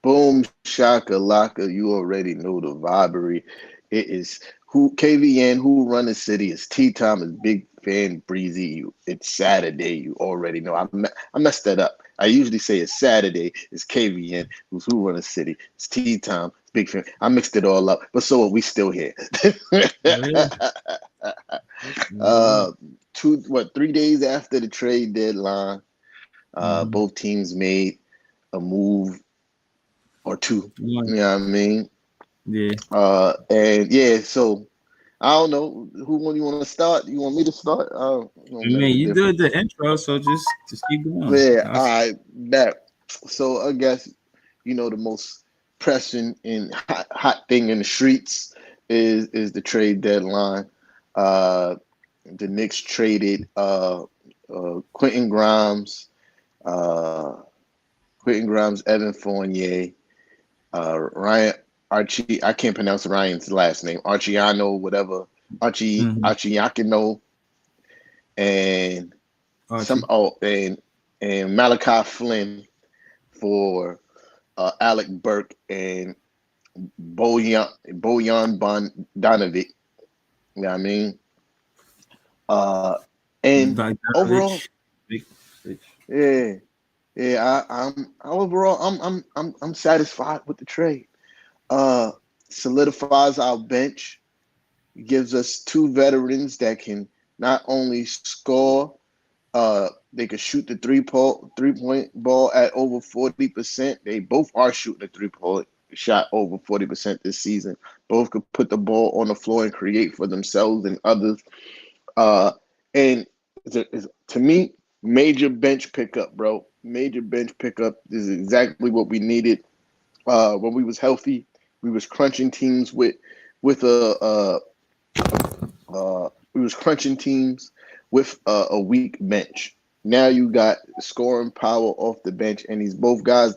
Boom, shaka laka. You already know the vibery. It is who KVN, who run the city. It's tea time. It's Big Fan Breezy. It's Saturday. You already know. I messed that up. I usually say it's Saturday. It's KVN, who's who run the city. It's tea time. It's Big Fan. I mixed it all up, but so are we still here. Yeah. Yeah. uh, 3 days after the trade deadline, Mm-hmm. both teams made a move or two. You One. know what I mean? Yeah. And yeah, so I don't know who one you want to start. You want me to start? It I don't make a mean, you did difference. the intro, so just keep going. Yeah, all right, that. So I guess the most pressing and hot thing in the streets is the trade deadline. Uh, the Knicks traded Quentin Grimes, uh, Evan Fournier, Ryan Archie. I can't pronounce Ryan's last name. Archiano, whatever. Mm-hmm. Archiakino, and some Archie. and Malachi Flynn for Alec Burke and Bojan Bogdanovic. You know what I mean? Uh, and overall, Bogdanovich. Big, big. yeah, yeah. Overall, I'm satisfied with the trade. Uh, Solidifies our bench, gives us two veterans that can not only score, they can shoot the three point ball at over 40%. They both are shooting the 3-point shot over 40% this season. Both could put the ball on the floor and create for themselves and others. Uh, and to me, major bench pickup, bro. Major bench pickup. This is exactly what we needed when we was healthy. We was crunching teams with we was crunching teams with a weak bench. Now you got scoring power off the bench, and these both guys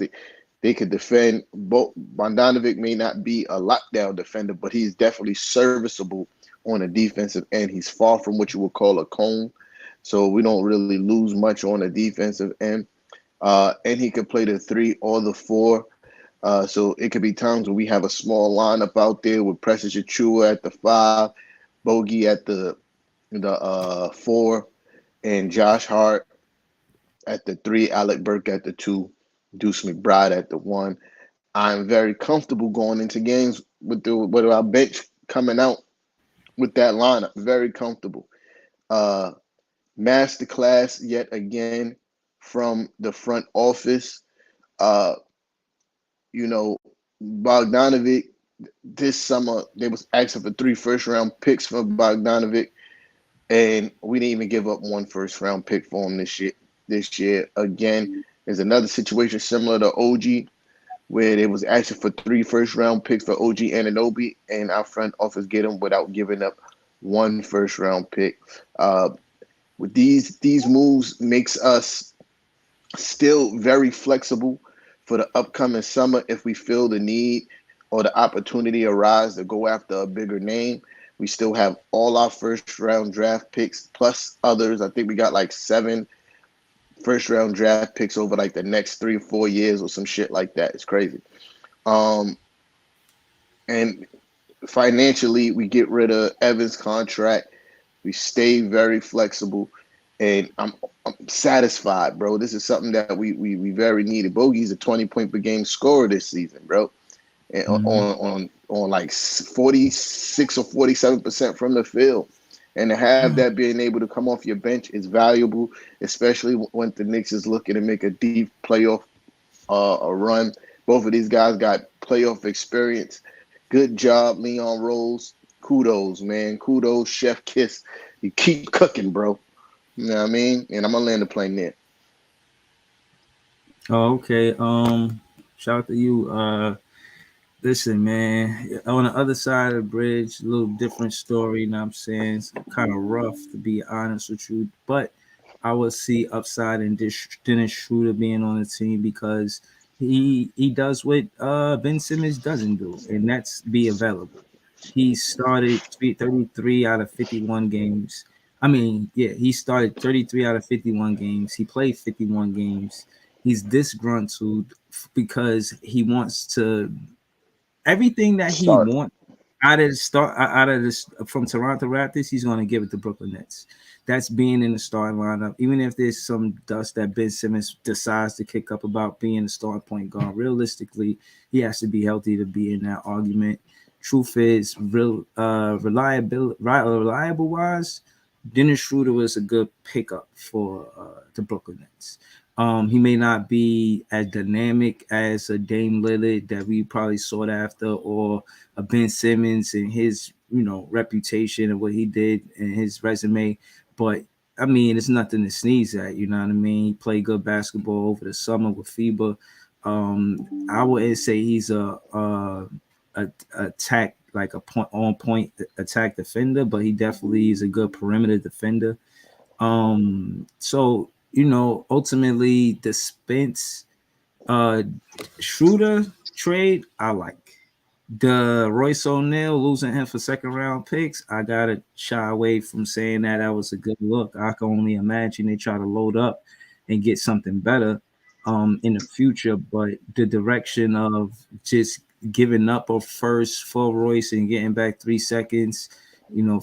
they could defend. Both Bondanovic may not be a lockdown defender, but he's definitely serviceable on a defensive end. He's far from what you would call a cone, so we don't really lose much on the defensive end. And he could play the three or the four. So it could be times when we have a small lineup out there with Precious Achua at the 5, Bogey at the 4, and Josh Hart at the 3, Alec Burke at the 2, Deuce McBride at the 1. I'm very comfortable going into games with our bench coming out with that lineup. Very comfortable. Uh, Masterclass yet again from the front office. Uh, you know, Bogdanovic this summer they was asking for 3 first round picks for Bogdanovic, and we didn't even give up 1 first round pick for him this year. This year again is another situation similar to OG, where they was asking for 3 first round picks for OG Anunoby, and our front office get him without giving up 1 first round pick. Uh, with these moves makes us still very flexible for the upcoming summer if we feel the need or the opportunity arise to go after a bigger name. We still have all our first round draft picks plus others. I think we got like 7 first round draft picks over like the next 3 or 4 years or some shit like that. It's crazy. Um, and financially, we get rid of Evans' contract. We stay very flexible, and I'm satisfied, bro. This is something that we very needed. Bogey's a 20 point per game scorer this season, bro, and Mm-hmm. on like 46 or 47% from the field. And to have that being able to come off your bench is valuable, especially when the Knicks is looking to make a deep playoff a run. Both of these guys got playoff experience. Good job, Leon Rose. Kudos, man. Kudos, Chef Kiss. You keep cooking, bro. You know what I mean? And I'm gonna land the plane there. Oh, okay. Shout out to you. Listen, man. On the other side of the bridge, a little different story. You know what I'm saying? It's kind of rough to be honest with you, but I would see upside in Dennis Schroeder being on the team because he does what Ben Simmons doesn't do, and that's be available. He started 33 out of 51 games. I mean, yeah, he started 33 out of 51 games. He played 51 games. He's disgruntled because he wants to everything that he Start. wants out of the start out of this from Toronto Raptors, he's going to give it to Brooklyn Nets. That's being in the starting lineup, even if there's some dust that Ben Simmons decides to kick up about being the starting point guard. Realistically, he has to be healthy to be in that argument. Truth is, reliable wise, Dennis Schroeder was a good pickup for the Brooklyn Nets. He may not be as dynamic as a Dame Lillard that we probably sought after, or a Ben Simmons and his, reputation and what he did and his resume. But I mean, it's nothing to sneeze at. You know what I mean? He played good basketball over the summer with FIBA. I wouldn't say he's a attack like a point on point attack defender, but he definitely is a good perimeter defender. So ultimately the Spence uh Schroeder trade I like. The Royce O'Neal losing him for second round picks, I gotta shy away from saying that was a good look. I can only imagine they try to load up and get something better in the future. But the direction of just giving up a first for Royce and getting back 3 seconds,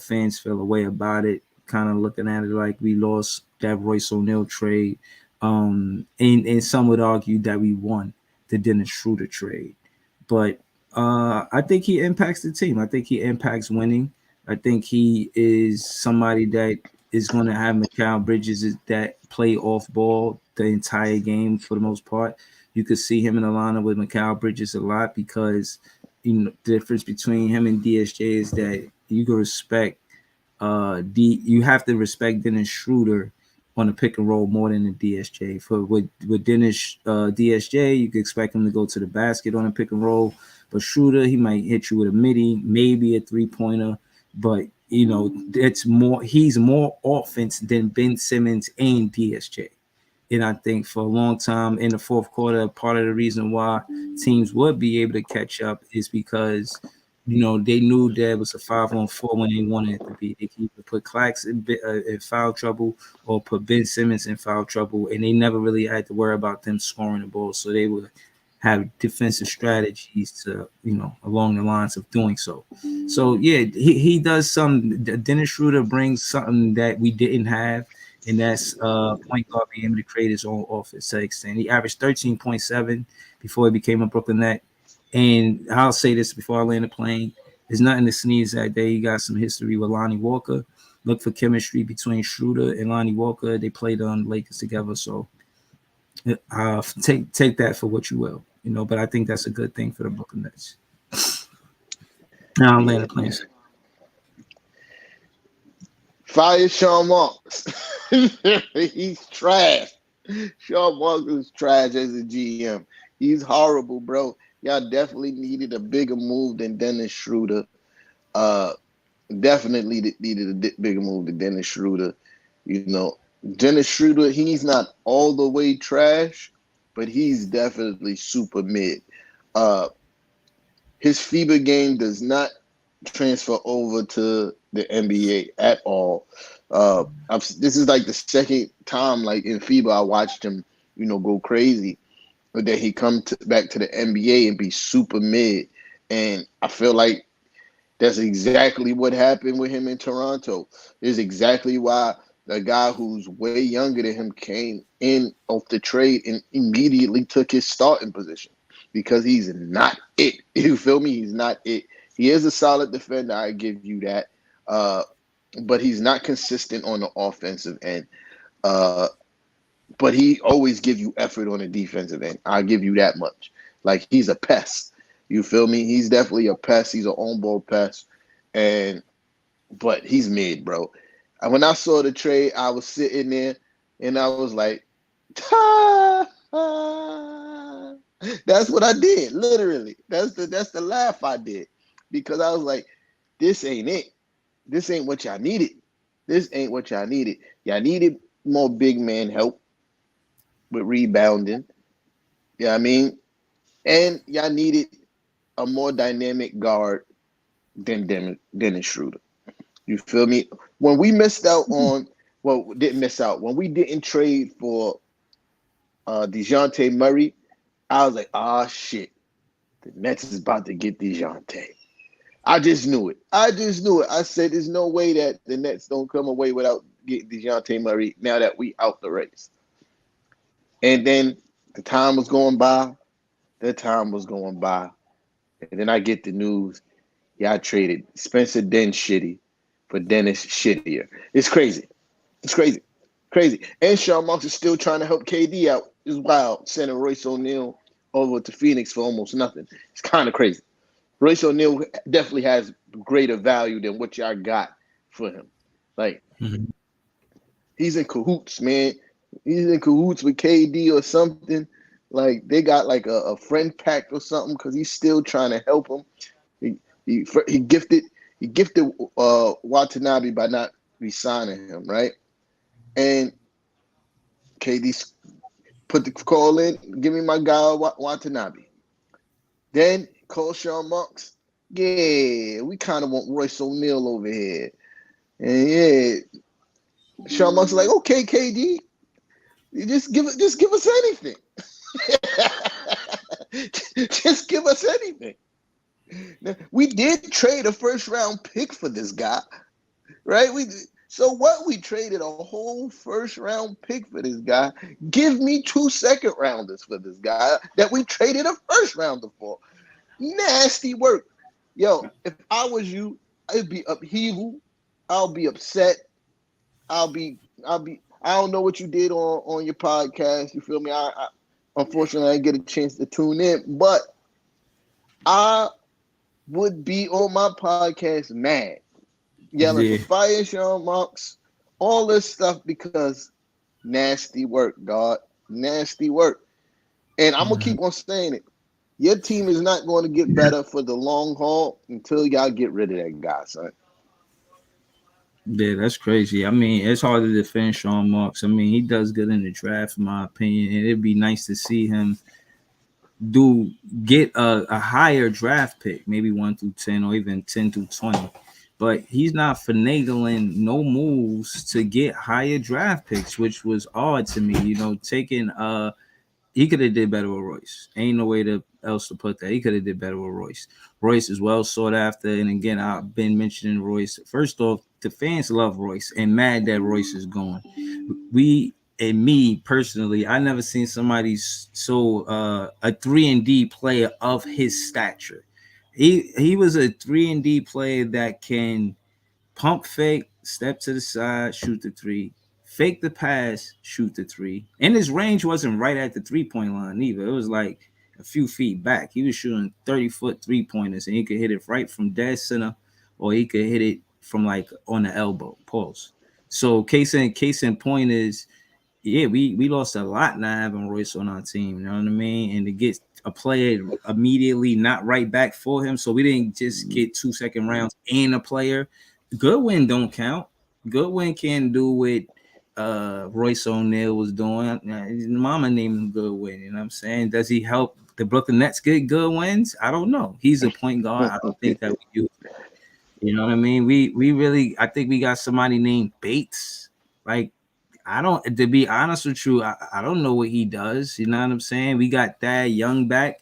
fans feel a way about it, kind of looking at it like we lost that Royce O'Neal trade. And some would argue that we won the Dennis Schroeder trade. But I think he impacts the team. I think he impacts winning. I think he is somebody that is going to have Mikal Bridges that play off ball the entire game for the most part. You could see him in the lineup with Mikal Bridges a lot because the difference between him and DSJ is that you can respect you have to respect Dennis Schroeder on the pick and roll more than the DSJ. For with Dennis DSJ, you can expect him to go to the basket on a pick and roll. But Schroeder, he might hit you with a midi, maybe a 3-pointer. But it's more. He's more offense than Ben Simmons and DSJ. And I think for a long time in the fourth quarter, part of the reason why teams would be able to catch up is because they knew there was a 5-on-4 when they wanted it to be. They could either put Clax in foul trouble or put Ben Simmons in foul trouble, and they never really had to worry about them scoring the ball. So they would have defensive strategies to, along the lines of doing so. So yeah, he does some. Dennis Schroeder brings something that we didn't have, and that's point guard being able to create his own offense to extent. He averaged 13.7 before he became a Brooklyn Net. And I'll say this before I land the plane. There's nothing to sneeze at. There, you got some history with Lonnie Walker. Look for chemistry between Schroeder and Lonnie Walker. They played on Lakers together, so take that for what you will, But I think that's a good thing for the Brooklyn Nets. Now I'll land Yeah. the plane. Fire Sean Marks. He's trash. Sean Marks is trash as a GM. He's horrible, bro. Y'all definitely needed a bigger move than Dennis Schroeder. Uh, definitely needed a bigger move than Dennis Schroeder. Dennis Schroeder, he's not all the way trash, but he's definitely super mid. Uh, his FIBA game does not transfer over to the NBA at all. This is like the second time, like in FIBA, I watched him, go crazy. But then he back to the NBA and be super mid. And I feel like that's exactly what happened with him in Toronto. Is exactly why the guy who's way younger than him came in off the trade and immediately took his starting position because he's not it. You feel me? He's not it. He is a solid defender. I give you that. But he's not consistent on the offensive end. But he always give you effort on the defensive end. I'll give you that much. Like he's a pest. You feel me? He's definitely a pest. He's an on-ball pest. But he's mid, bro. And when I saw the trade, I was sitting there and I was like, that's what I did, literally. That's the laugh I did. Because I was like, this ain't it. This ain't what y'all needed. This ain't what y'all needed. Y'all needed more big man help with rebounding. You know what I mean? And y'all needed a more dynamic guard than Dennis Schroeder. You feel me? When we missed out on, well, didn't miss out. When we didn't trade for DeJounte Murray, I was like, ah, shit. The Nets is about to get DeJounte. I just knew it. I just knew it. I said, there's no way that the Nets don't come away without getting DeJounte Murray now that we out the race. And then the time was going by. The time was going by. And then I get the news. Yeah, I traded Spencer Den shitty for Dennis shittier. It's crazy. It's crazy. Crazy. And Sean Marks is still trying to help KD out. It's wild. Sending Royce O'Neal over to Phoenix for almost nothing. It's kind of crazy. Royce O'Neal definitely has greater value than what y'all got for him. Like, he's in cahoots, man. He's in cahoots with KD or something. Like, they got like a friend pact or something because he's still trying to help him. He gifted Watanabe by not re-signing him, right? And KD put the call in, give me my guy Watanabe. Then call Sean Marks. Yeah, we kind of want Royce O'Neal over here. And yeah, Sean Marks like, okay, KD, just give us anything. Just give us anything. Now, we did trade a first round pick for this guy, right? So what? We traded a whole first round pick for this guy. Give me 2 second rounders for this guy that we traded a first rounder for. Nasty work. Yo, if I was you, it'd be upheaval. I'll be upset. I don't know what you did on your podcast. You feel me? I unfortunately I didn't get a chance to tune in, but I would be on my podcast mad, yelling for fire Sean Marks, all this stuff because nasty work, God. Nasty work. And I'm going to keep on saying it. Your team is not going to get better for the long haul until y'all get rid of that guy, son. Yeah, that's crazy. I mean, it's hard to defend Sean Marks. I mean, he does good in the draft, in my opinion, and it'd be nice to see him get a higher draft pick, maybe 1 through 10 or even 10 through 20. But he's not finagling no moves to get higher draft picks, which was odd to me. You know, taking he could have did better with Royce. Ain't no way else to put that. He could have did better with Royce. Royce is well sought after, and again, I've been mentioning Royce. First off, the fans love Royce and mad that Royce is gone. And me personally, I never seen somebody so a 3-and-D player of his stature. He was a 3-and-D player that can pump fake, step to the side, shoot the three, fake the pass, shoot the three. And his range wasn't right at the 3-point line either. It was like a few feet back. He was shooting 30-foot 3-pointers, and he could hit it right from dead center, or he could hit it from like on the elbow, pulse. So case in point is, yeah, we lost a lot not having Royce on our team. You know what I mean? And to get a player immediately not right back for him, so we didn't just get 2 second rounds and a player. Goodwin don't count. Goodwin can't do what Royce O'Neal was doing. His mama named him Goodwin. You know what I'm saying? Does he help the Brooklyn Nets get good wins? I don't know. He's a point guard. I don't think that we use that. You know what I mean? We really, I think we got somebody named Bates. Like, I don't, to be honest with you, I don't know what he does. You know what I'm saying? We got that Young back.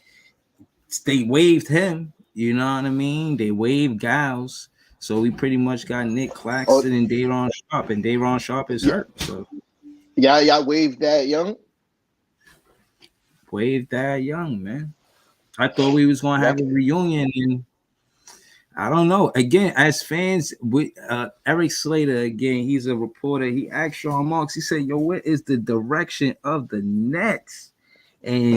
They waived him. You know what I mean? They waived Giles. So we pretty much got Nick Claxton and Day'Ron Sharp, and Day'Ron Sharp is hurt. So y'all waved that Young. Waved that Young, man. I thought we was gonna have a reunion, and I don't know. Again, as fans, with Eric Slater, again, he's a reporter. He asked Sean Marks. He said, "Yo, what is the direction of the Nets?" And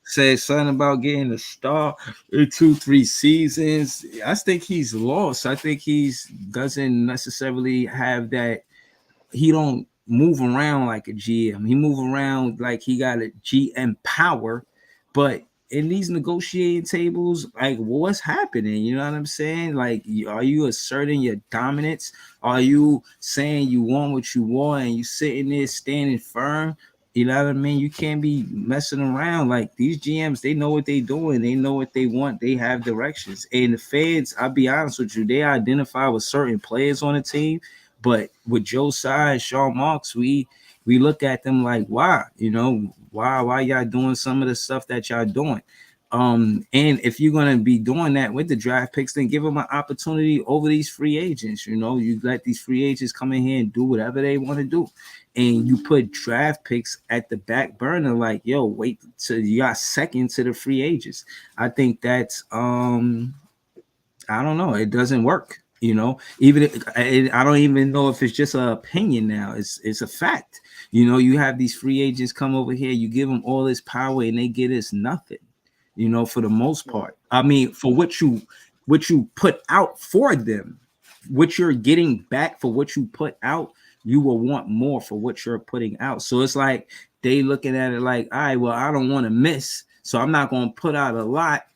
said something about getting a star in 2-3 seasons. I think he's lost. I think he's doesn't necessarily have that. He don't move around like a GM. He move around like he got a GM power, but in these negotiating tables, like what's happening? You know what I'm saying? Like, are you asserting your dominance? Are you saying you want what you want and you sitting there standing firm? You know what I mean? You can't be messing around. Like these GMs, they know what they doing. They know what they want. They have directions. And the fans, I'll be honest with you, they identify with certain players on the team. But with Joe Tsai and Sean Marks, we look at them like, why? You know, why y'all doing some of the stuff that y'all doing? And if you're gonna be doing that with the draft picks, then give them an opportunity over these free agents. You know, you let these free agents come in here and do whatever they want to do, and you put draft picks at the back burner, like, yo, wait till you got second to the free agents. I think that's I don't know, it doesn't work. You know, even if, I don't even know if it's just an opinion now. It's a fact. You know, you have these free agents come over here, you give them all this power, and they get us nothing. You know, for the most part. I mean, for what you put out for them, what you're getting back for what you put out, you will want more for what you're putting out. So it's like they looking at it like, all right, well, I don't want to miss, so I'm not going to put out a lot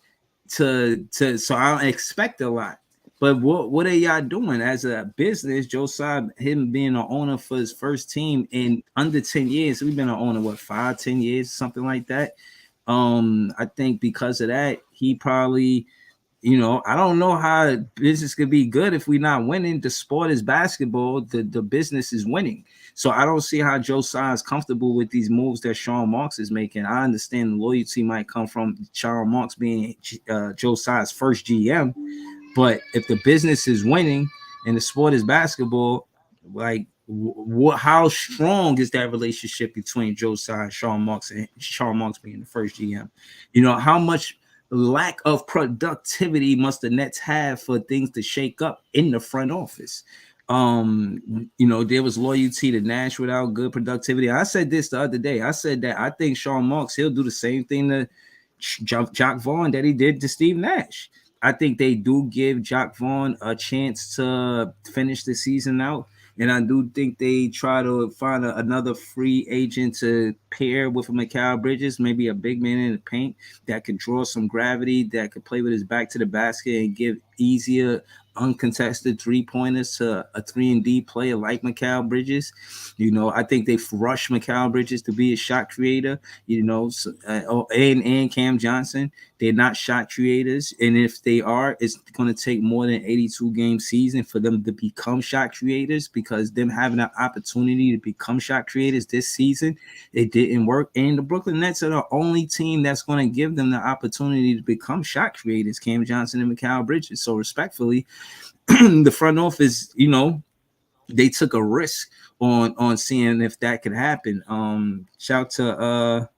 to so I don't expect a lot. But what are y'all doing as a business? Josiah, him being an owner for his first team in under 10 years, we've been an owner, what, 5, 10 years, something like that. I think because of that, he probably, you know, I don't know how business could be good if we're not winning. The sport is basketball. The business is winning. So I don't see how Joe Tsai is comfortable with these moves that Sean Marks is making. I understand the loyalty might come from Sean Marks being Joe Tsai's first GM, but if the business is winning and the sport is basketball, like how strong is that relationship between Joe Tsai and Sean Marks being the first GM? You know, how much lack of productivity must the Nets have for things to shake up in the front office? You know, there was loyalty to Nash without good productivity. I said this the other day. I said that I think Sean Marks, he'll do the same thing to Jock Vaughn that he did to Steve Nash. I think they do give Jock Vaughn a chance to finish the season out. And I do think they try to find another free agent to pair with a Mikal Bridges, maybe a big man in the paint that could draw some gravity, that could play with his back to the basket and give easier, uncontested 3 pointers to a 3-and-D player like Mikal Bridges. You know, I think they've rushed Mikal Bridges to be a shot creator, you know, so, and Cam Johnson. They're not shot creators. And if they are, it's going to take more than 82 game season for them to become shot creators, because them having an opportunity to become shot creators this season, it didn't work. And the Brooklyn Nets are the only team that's going to give them the opportunity to become shot creators, Cam Johnson and Mikal Bridges. So respectfully, the front office, you know, they took a risk on seeing if that could happen. Shout to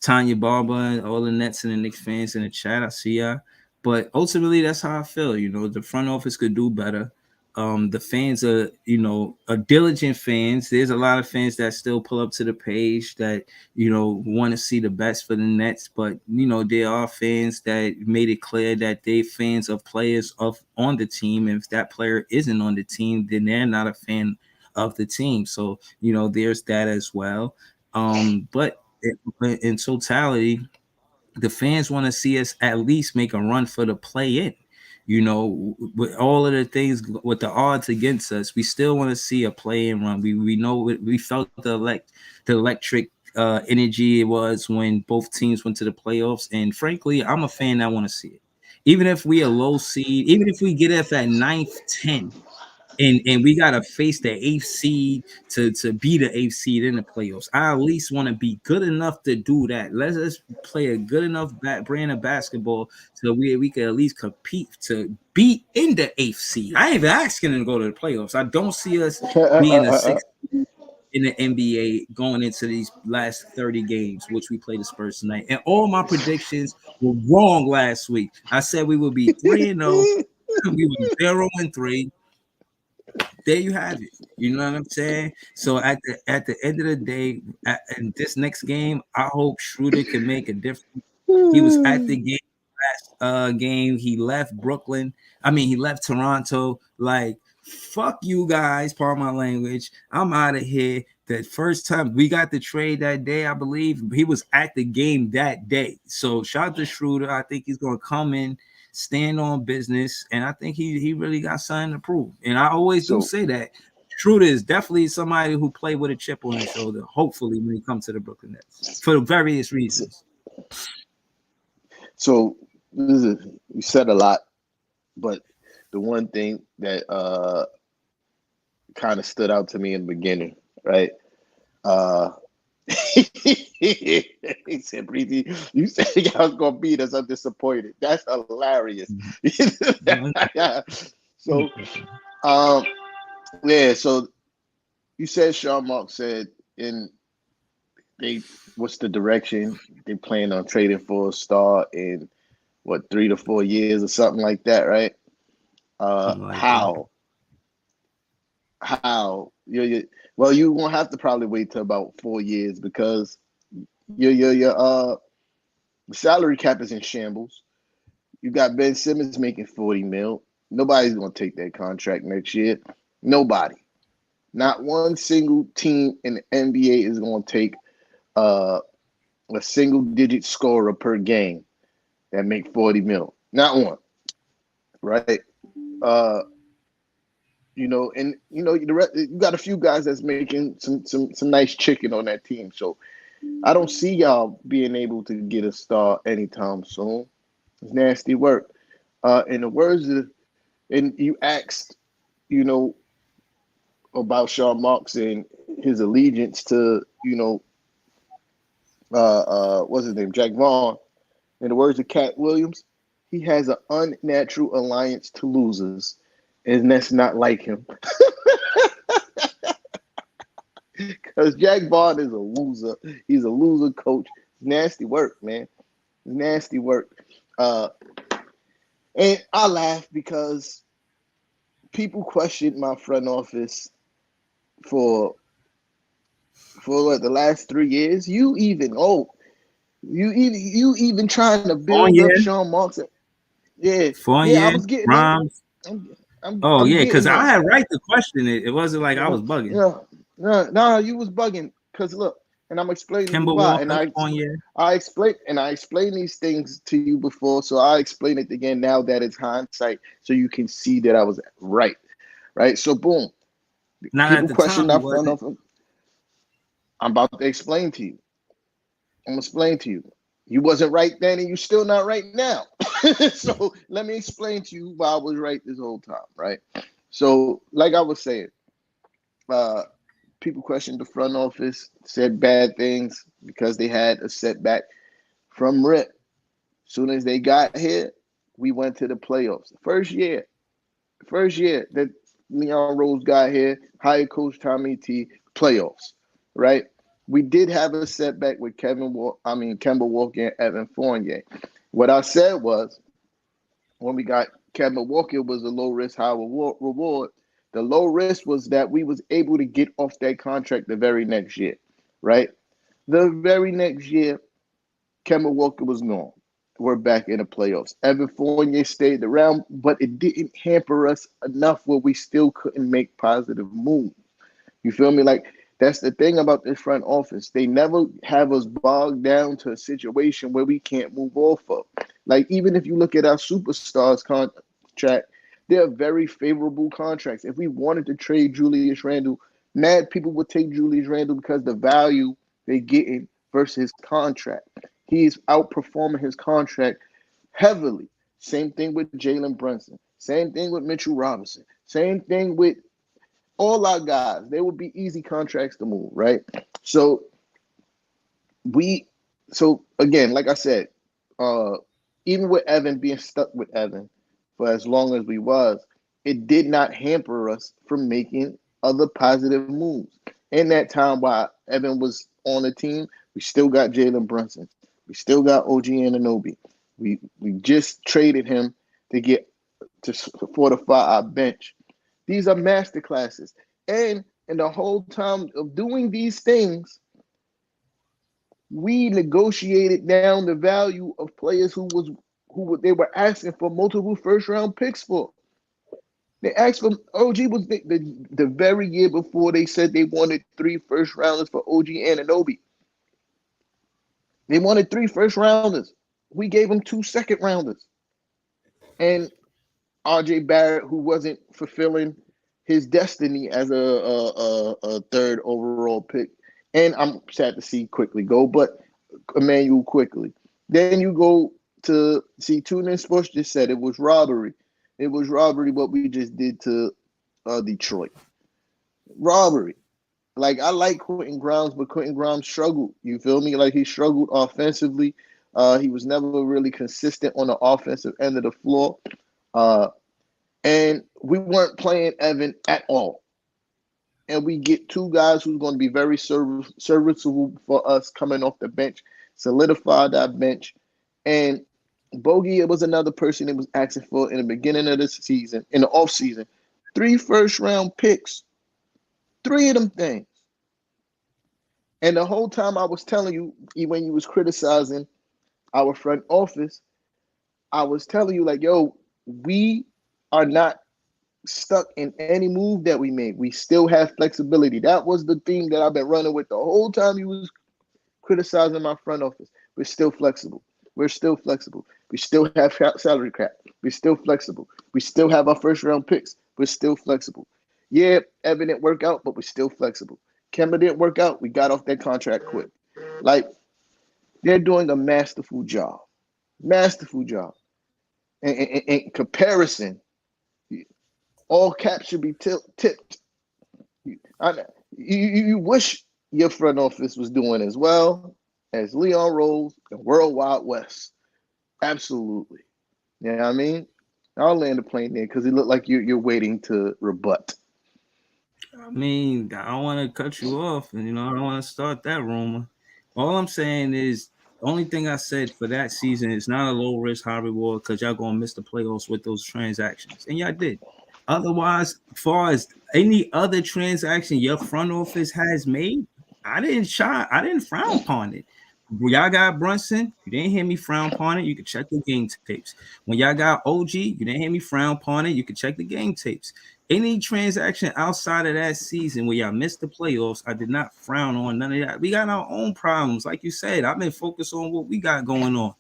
Tanya Barber and all the Nets and the Knicks fans in the chat. I see ya. But ultimately, that's how I feel. You know, the front office could do better. The fans are, you know, are diligent fans. There's a lot of fans that still pull up to the page that, you know, want to see the best for the Nets. But, you know, there are fans that made it clear that they fans of players of on the team. And if that player isn't on the team, then they're not a fan of the team. So, you know, there's that as well. But in totality, the fans want to see us at least make a run for the play in. You know, with all of the things, with the odds against us, we still want to see a play in run. We know we felt the electric energy it was when both teams went to the playoffs. And frankly, I'm a fan that want to see it. Even if we a low seed, even if we get up at ninth, 10, and we gotta face the eighth seed to be the eighth seed in the playoffs. I at least want to be good enough to do that. Let us play a good enough brand of basketball so we can at least compete to be in the eighth seed. I ain't even asking them to go to the playoffs. I don't see us being a sixth in the NBA going into these last 30 games, which we play the Spurs tonight. And all my predictions were wrong last week. I said we would be 3-0. We were 0-3. There you have it. You know what I'm saying? So at the end of the day, in this next game, I hope Schroeder can make a difference. He was at the game game. He left Brooklyn. I mean, he left Toronto. Like, fuck you guys, pardon my language. I'm out of here. The first time we got the trade that day, I believe he was at the game that day. So shout out to Schroeder. I think he's gonna come in, stand on business, and I think he really got something to prove. And I always do So say that Schroeder is definitely somebody who played with a chip on his shoulder. Hopefully, when he comes to the Brooklyn Nets, for various reasons. So you said a lot, but the one thing that kind of stood out to me in the beginning, right? Uh, he said, "Breezy, you said y'all was gonna beat us. I'm disappointed." That's hilarious. Yeah. So, um, yeah. So you said Sean Mark said in they what's the direction they plan on trading for a star in what 3 to 4 years or something like that, right? Something like that. How well you won't have to probably wait till about 4 years because your salary cap is in shambles. You got Ben Simmons making 40 mil. Nobody's gonna take that contract next year. Nobody. Not one single team in the NBA is gonna take uh, a single digit scorer per game that make 40 mil. Not one. Right? Uh and you got a few guys that's making some nice chicken on that team. So I don't see y'all being able to get a star anytime soon. It's nasty work. In the words of, and you asked, you know, about Sean Marks and his allegiance to, what's his name, Jack Vaughn. In the words of Cat Williams, he has an unnatural alliance to losers, and that's not like him. Because Jack Vaughn is a loser. He's a loser coach. Nasty work, man. Nasty work. And I laugh because people questioned my front office for what, the last 3 years. You even trying to build up Fournier, Sean Marks. Yeah, I Fournier, was getting there. Rams. Oh I'm yeah, because getting I there. had right to question it. It wasn't like I was bugging. No, you was bugging. Cause look, and I'm explaining you Kemba why. Walker, Fournier. I explained these things to you before, so I explain it again now that it's hindsight, so you can see that I was right. Right. So boom, Not at people the question time you that front wasn't. of them. I'm about to explain to you. I'm gonna explain to you. You wasn't right then, and you still not right now. So let me explain to you why I was right this whole time. Right. So, like I was saying, uh, people questioned the front office, said bad things because they had a setback from Rip. Soon as they got here, we went to the playoffs. First year that Leon Rose got here, hired Coach Tommy T, playoffs, right? We did have a setback with Kemba Walker and Evan Fournier. What I said was when we got Kemba Walker was a low risk, high reward. The low risk was that we was able to get off that contract the very next year, right? The very next year, Kemba Walker was gone. We're back in the playoffs. Evan Fournier stayed around, but it didn't hamper us enough where we still couldn't make positive moves. You feel me? Like, that's the thing about this front office. They never have us bogged down to a situation where we can't move off of. Like, even if you look at our superstars contract, they're very favorable contracts. If we wanted to trade Julius Randle, mad people would take Julius Randle because the value they getting versus his contract. He's outperforming his contract heavily. Same thing with Jalen Brunson. Same thing with Mitchell Robinson. Same thing with all our guys. They would be easy contracts to move, right? So again, like I said, even with Evan being stuck with Evan for as long as we was, it did not hamper us from making other positive moves. In that time while Evan was on the team, we still got Jalen Brunson. We still got OG Anunoby. We just traded him to get to fortify our bench. These are master classes. And in the whole time of doing these things, we negotiated down the value of players who they were asking for multiple first round picks for. They asked for OG was the very year before they said they wanted 3 first rounders for OG Anunoby. They wanted 3 first rounders. We gave them 2 second rounders. And RJ Barrett, who wasn't fulfilling his destiny as a third overall pick. And I'm sad to see Quickly go, but Emmanuel Quickly. Then you go to see TuneIn Sports just said it was robbery. It was robbery what we just did to Detroit. Robbery. Like I like Quentin Grimes, but Quentin Grimes struggled. You feel me? Like he struggled offensively. He was never really consistent on the offensive end of the floor. Uh, and we weren't playing Evan at all. And we get two guys who's going to be very serviceable for us coming off the bench, solidify that bench. And Bogey, it was another person that was asking for in the beginning of this season, in the off season, 3 first-round picks, three of them things. And the whole time I was telling you, when you was criticizing our front office, I was telling you like, yo, we are not stuck in any move that we made. We still have flexibility. That was the theme that I've been running with the whole time you was criticizing my front office. We're still flexible. We're still flexible. We still have salary cap. We're still flexible. We still have our first round picks. We're still flexible. Yeah, Evan didn't work out, but we're still flexible. Kemba didn't work out. We got off that contract quick. Like, they're doing a masterful job. Masterful job. In comparison, all caps should be tipped. You wish your front office was doing as well as Leon Rose and Worldwide West. Absolutely. You know what I mean? I'll land the plane there because it looked like you're waiting to rebut. I mean, I don't want to cut you off, and I don't want to start that rumor. All I'm saying is, the only thing I said for that season is not a low risk, high reward because y'all gonna miss the playoffs with those transactions, and y'all did. Otherwise, as far as any other transaction your front office has made, I didn't frown upon it. When y'all got Brunson, you didn't hear me frown upon it. You could check the game tapes. When y'all got OG, you didn't hear me frown upon it. You could check the game tapes. Any transaction outside of that season where y'all missed the playoffs, I did not frown on none of that. We got our own problems. Like you said, I've been focused on what we got going on.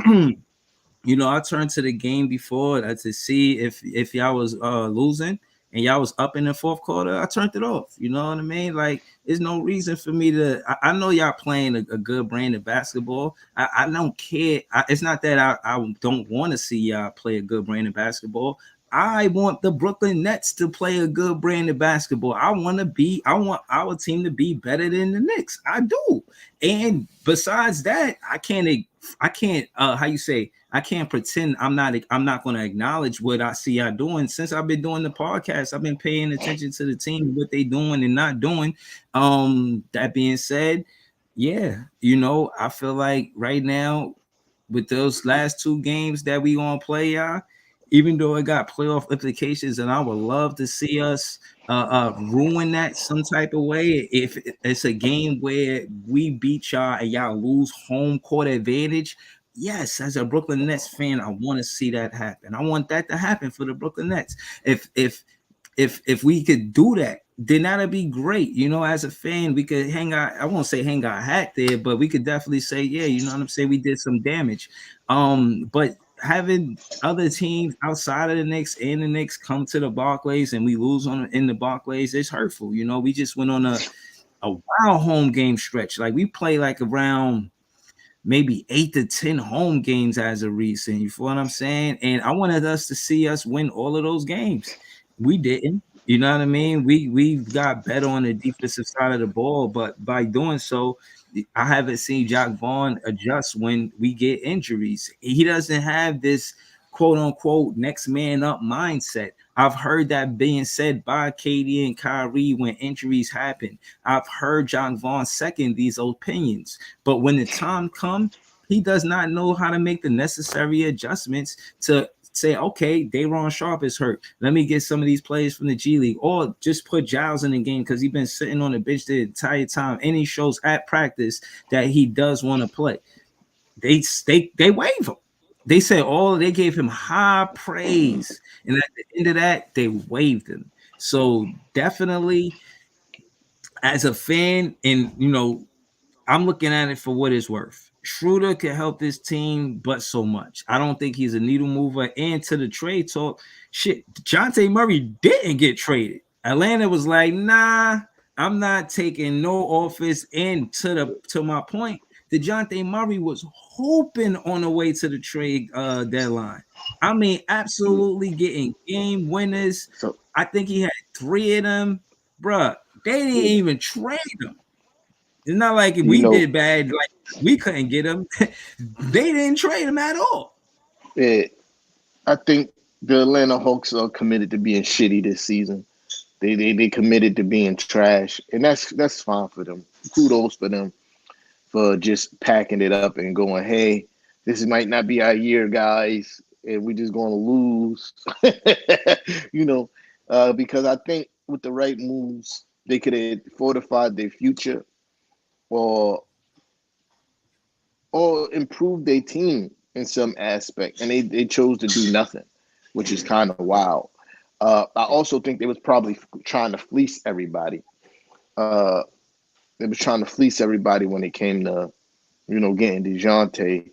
I turned to the game before to see if y'all was losing and y'all was up in the fourth quarter. I turned it off. You know what I mean? Like, there's no reason for me to. I know y'all playing a good brand of basketball. I don't care. It's not that I don't want to see y'all play a good brand of basketball. I want the Brooklyn Nets to play a good brand of basketball. I want our team to be better than the Knicks. I do. And besides that, I can't how you say, I can't pretend I'm not going to acknowledge what I see y'all doing. Since I've been doing the podcast, I've been paying attention to the team, what they doing and not doing. That being said, yeah, I feel like right now with those last two games that we gonna play, y'all, even though it got playoff implications, and I would love to see us ruin that some type of way. If it's a game where we beat y'all and y'all lose home court advantage, yes, as a Brooklyn Nets fan, I want to see that happen. I want that to happen for the Brooklyn Nets. If we could do that, then that'd be great. As a fan, we could hang out. I won't say hang our hat there, but we could definitely say, yeah, you know what I'm saying. We did some damage. But having other teams outside of the Knicks and the Knicks come to the Barclays and we lose in the Barclays, it's hurtful. We just went on a wild home game stretch. Like, we play like around maybe 8 to 10 home games as a recent. You feel what I'm saying? And I wanted us to see us win all of those games. We didn't. You know what I mean? We got better on the defensive side of the ball, but by doing so, I haven't seen Jack Vaughn adjust when we get injuries. He doesn't have this quote unquote next man up mindset. I've heard that being said by KD and Kyrie when injuries happen. I've heard John Vaughn second these opinions, but when the time comes, he does not know how to make the necessary adjustments to say, okay, Day'Ron Sharpe is hurt. Let me get some of these players from the G League, or just put Giles in the game because he's been sitting on the bench the entire time, and he shows at practice that he does want to play. They waive him. They said they gave him high praise, and at the end of that, they waived him. So definitely, as a fan, and I'm looking at it for what it's worth. Schroeder can help this team, but so much. I don't think he's a needle mover. And to the trade talk, shit, DeJounte Murray didn't get traded. Atlanta was like, nah, I'm not taking no office. And to my point, DeJounte Murray was hoping on the way to the trade deadline. I mean, absolutely getting game winners. So I think he had 3 of them. Bruh, they didn't even trade him. It's not like you we know, did bad, like we couldn't get him. They didn't trade him at all. it, I think the Atlanta Hawks are committed to being shitty this season. They committed to being trash, and that's fine for them. Kudos for them for just packing it up and going, hey, this might not be our year, guys, and we're just going to lose. you know, because I think with the right moves, they could have fortified their future or improve their team in some aspect, and they chose to do nothing, which is kind of wild. I also think they was probably trying to fleece everybody. Uh, they was trying to fleece everybody when it came to getting DeJounte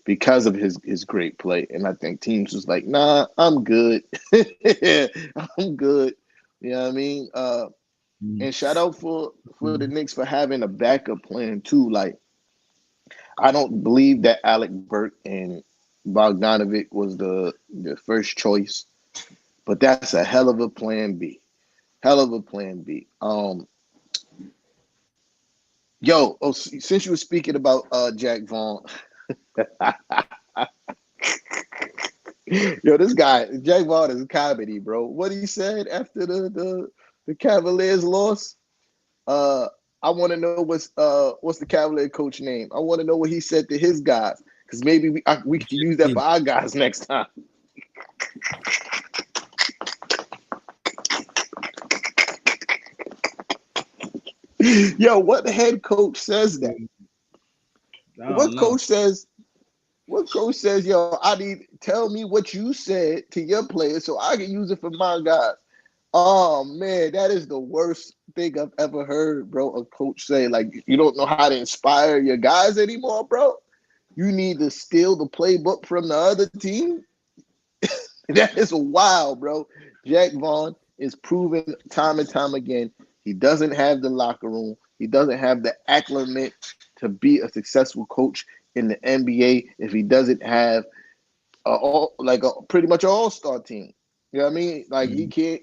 because of his great play, and I think teams was like, nah, I'm good, I'm good. You know what I mean? And shout out for the Knicks for having a backup plan too. Like I don't believe that Alec Burke and Bogdanovic was the first choice, but that's a hell of a plan B. Hell of a plan B. Since you were speaking about Jack Vaughn, this guy Jack Vaughn is comedy, bro. What he said after the Cavaliers loss. Uh, I want to know what's the Cavalier coach name. I want to know what he said to his guys because maybe we can use that for our guys next time. Yo, what head coach says that? I don't What know. coach says? What coach says? Yo, I need tell me what you said to your players so I can use it for my guys. Oh man, that is the worst thing I've ever heard, bro. A coach say like you don't know how to inspire your guys anymore, bro. You need to steal the playbook from the other team. That is wild, bro. Jack Vaughn is proven time and time again he doesn't have the locker room. He doesn't have the acclimate to be a successful coach in the NBA if he doesn't have pretty much an all-star team. You know what I mean? Like he Mm. can't.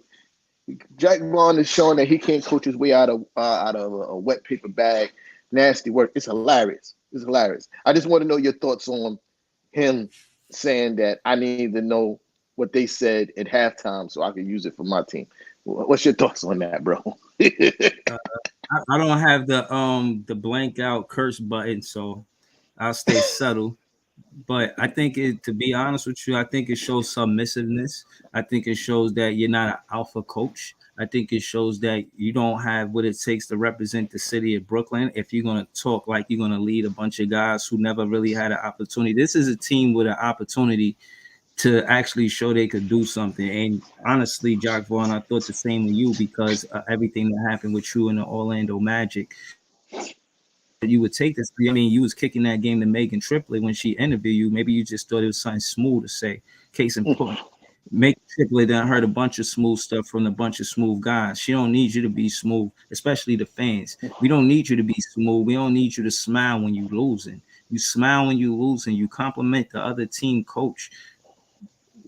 Jack Vaughn is showing that he can't coach his way out of a wet paper bag, nasty work. It's hilarious. It's hilarious. I just want to know your thoughts on him saying that I need to know what they said at halftime so I can use it for my team. What's your thoughts on that, bro? Uh, I don't have the blank out curse button, so I'll stay subtle. But I think to be honest with you, I think it shows submissiveness. I think it shows that you're not an alpha coach. I think it shows that you don't have what it takes to represent the city of Brooklyn. If you're going to talk like you're going to lead a bunch of guys who never really had an opportunity, this is a team with an opportunity to actually show they could do something. And honestly, Jack Vaughn, I thought the same of you because everything that happened with you and the Orlando Magic. You would take this. I mean, you was kicking that game to Megan Triplet when she interviewed you. Maybe you just thought it was something smooth to say. Case in point, Megan Triplet done heard a bunch of smooth stuff from a bunch of smooth guys. She don't need you to be smooth, especially the fans. We don't need you to be smooth. We don't need you to smile when you losing. You smile when you losing. You compliment the other team coach.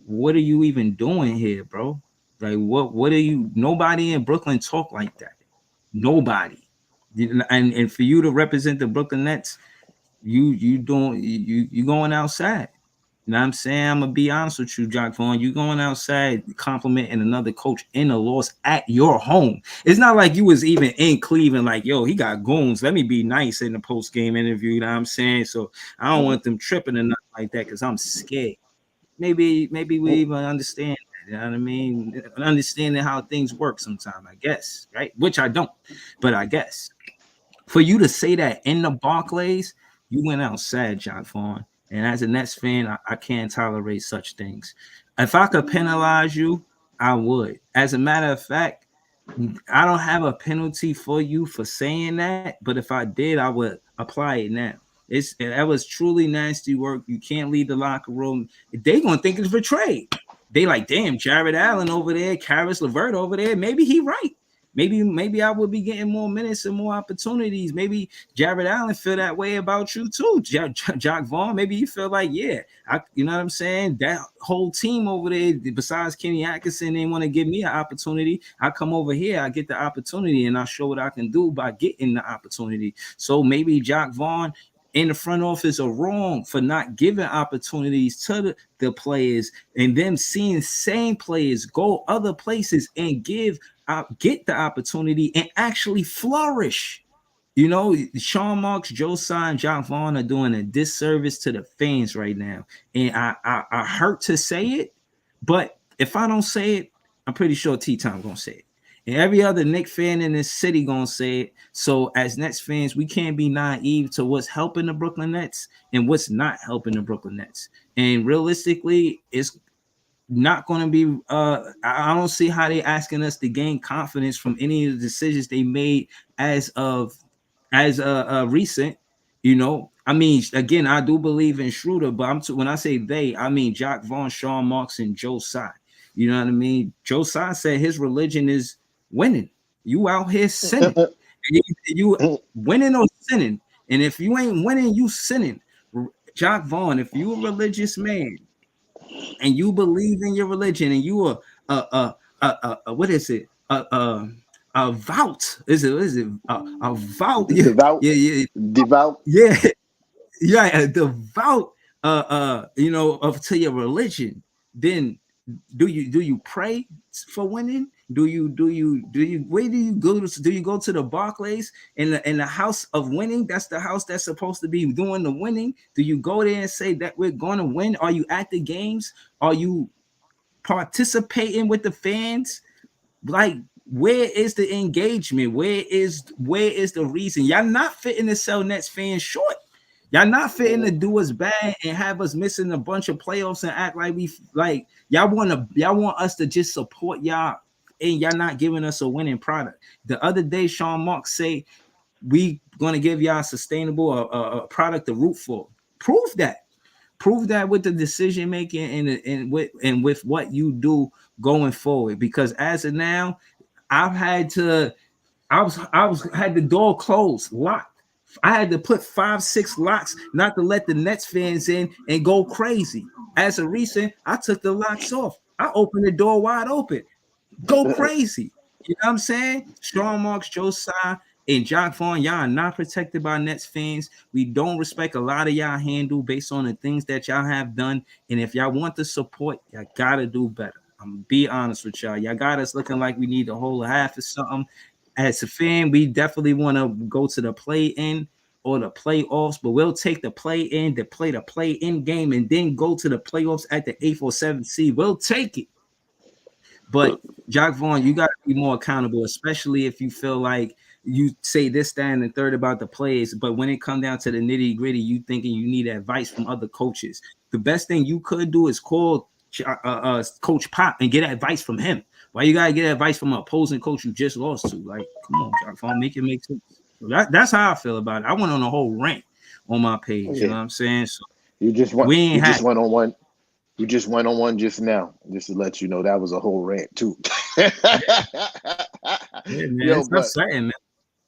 What are you even doing here, bro? Like what are you? Nobody in Brooklyn talk like that. Nobody. And for you to represent the Brooklyn Nets, you going outside. You know what I'm saying? I'm gonna be honest with you, Jock Vaughn. You going outside complimenting another coach in a loss at your home. It's not like you was even in Cleveland, like, yo, he got goons. Let me be nice in the post-game interview. You know what I'm saying? So I don't want them tripping or nothing like that because I'm scared. Maybe we even understand. You know what I mean? Understanding how things work sometimes, I guess, right? Which I don't, but I guess for you to say that in the Barclays, you went outside, Jock Vaughn. And as a Nets fan, I can't tolerate such things. If I could penalize you, I would. As a matter of fact, I don't have a penalty for you for saying that, but if I did, apply it now. That was truly nasty work. You can't leave the locker room. They gonna think it's betrayed. They like, damn, Jared Allen over there, Karis LeVert over there. Maybe he right. Maybe I would be getting more minutes and more opportunities. Maybe Jared Allen feel that way about you too, Jock Vaughn. Maybe you feel like, yeah, you know what I'm saying? That whole team over there, besides Kenny Atkinson, they want to give me an opportunity. I come over here, I get the opportunity, and I show what I can do by getting the opportunity. So maybe Jock Vaughn in the front office are wrong for not giving opportunities to the players, and them seeing same players go other places and get the opportunity and actually flourish. You know, Sean Marks, Joe Tsai, and Jock Vaughn are doing a disservice to the fans right now. And I hurt to say it, but if I don't say it, I'm pretty sure T-Tom gonna say it. And every other Knicks fan in this city gonna say it. So as Nets fans, we can't be naive to what's helping the Brooklyn Nets and what's not helping the Brooklyn Nets. And realistically, it's not going to be I don't see how they asking us to gain confidence from any of the decisions they made as of recent. You know, I mean, again, I do believe in Schroeder, but when I say they, I mean Jock Vaughn, Sean Marks, and Joe Tsai. You know what I mean? Joe Tsai said his religion is winning. You out here sinning. You winning or sinning. And if you ain't winning, you sinning. Jock Vaughn, if you a religious man and you believe in your religion and you are what is it? A vout. Is it a vout? Yeah, Devout, yeah, devout. yeah, yeah, a devout you know, of to your religion. Then do you pray for winning? Do you where do you go to? Do you go to the Barclays in the house of winning? That's the house that's supposed to be doing the winning. Do you go there and say that we're going to win? Are you at the games? Are you participating with the fans? Like, where is the engagement? Where is the reason? Y'all not fitting to sell Nets fans short. Y'all not fitting to do us bad and have us missing a bunch of playoffs and act like we like y'all want us to just support y'all, and y'all not giving us a winning product. The other day, Sean Marks say we gonna give y'all a sustainable a product to root for. Prove that with the decision making and with what you do going forward. Because as of now, I've had to I was had the door closed, locked. I had to put 5-6 locks not to let the Nets fans in and go crazy. As a recent, I took the locks off. I opened the door wide open. Go crazy. You know what I'm saying? Sean Marks, Joe Tsai, and Jock Vaughn, y'all are not protected by Nets fans. We don't respect a lot of y'all handle based on the things that y'all have done. And if y'all want the support, y'all gotta do better. I'm gonna be honest with y'all. Y'all got us looking like we need a whole half or something. As a fan, we definitely want to go to the play-in or the playoffs, but we'll take the play-in to play the play-in game and then go to the playoffs at the 8th or 7th seed. We'll take it. But Jock Vaughn, you got to be more accountable, especially if you feel like you say this, that, and the third about the plays. But when it comes down to the nitty gritty, you thinking you need advice from other coaches. The best thing you could do is call Coach Pop and get advice from him. Why you gotta get advice from an opposing coach you just lost to? Like, come on, Jock Vaughn, make it make sense. So that's how I feel about it. I went on a whole rant on my page. You know Yeah, what I'm saying? So you just went. we You ain't just happy. went on one. You just went on one just now, just to let you know that was a whole rant too. Yeah, man, Yo, it's but upsetting, man.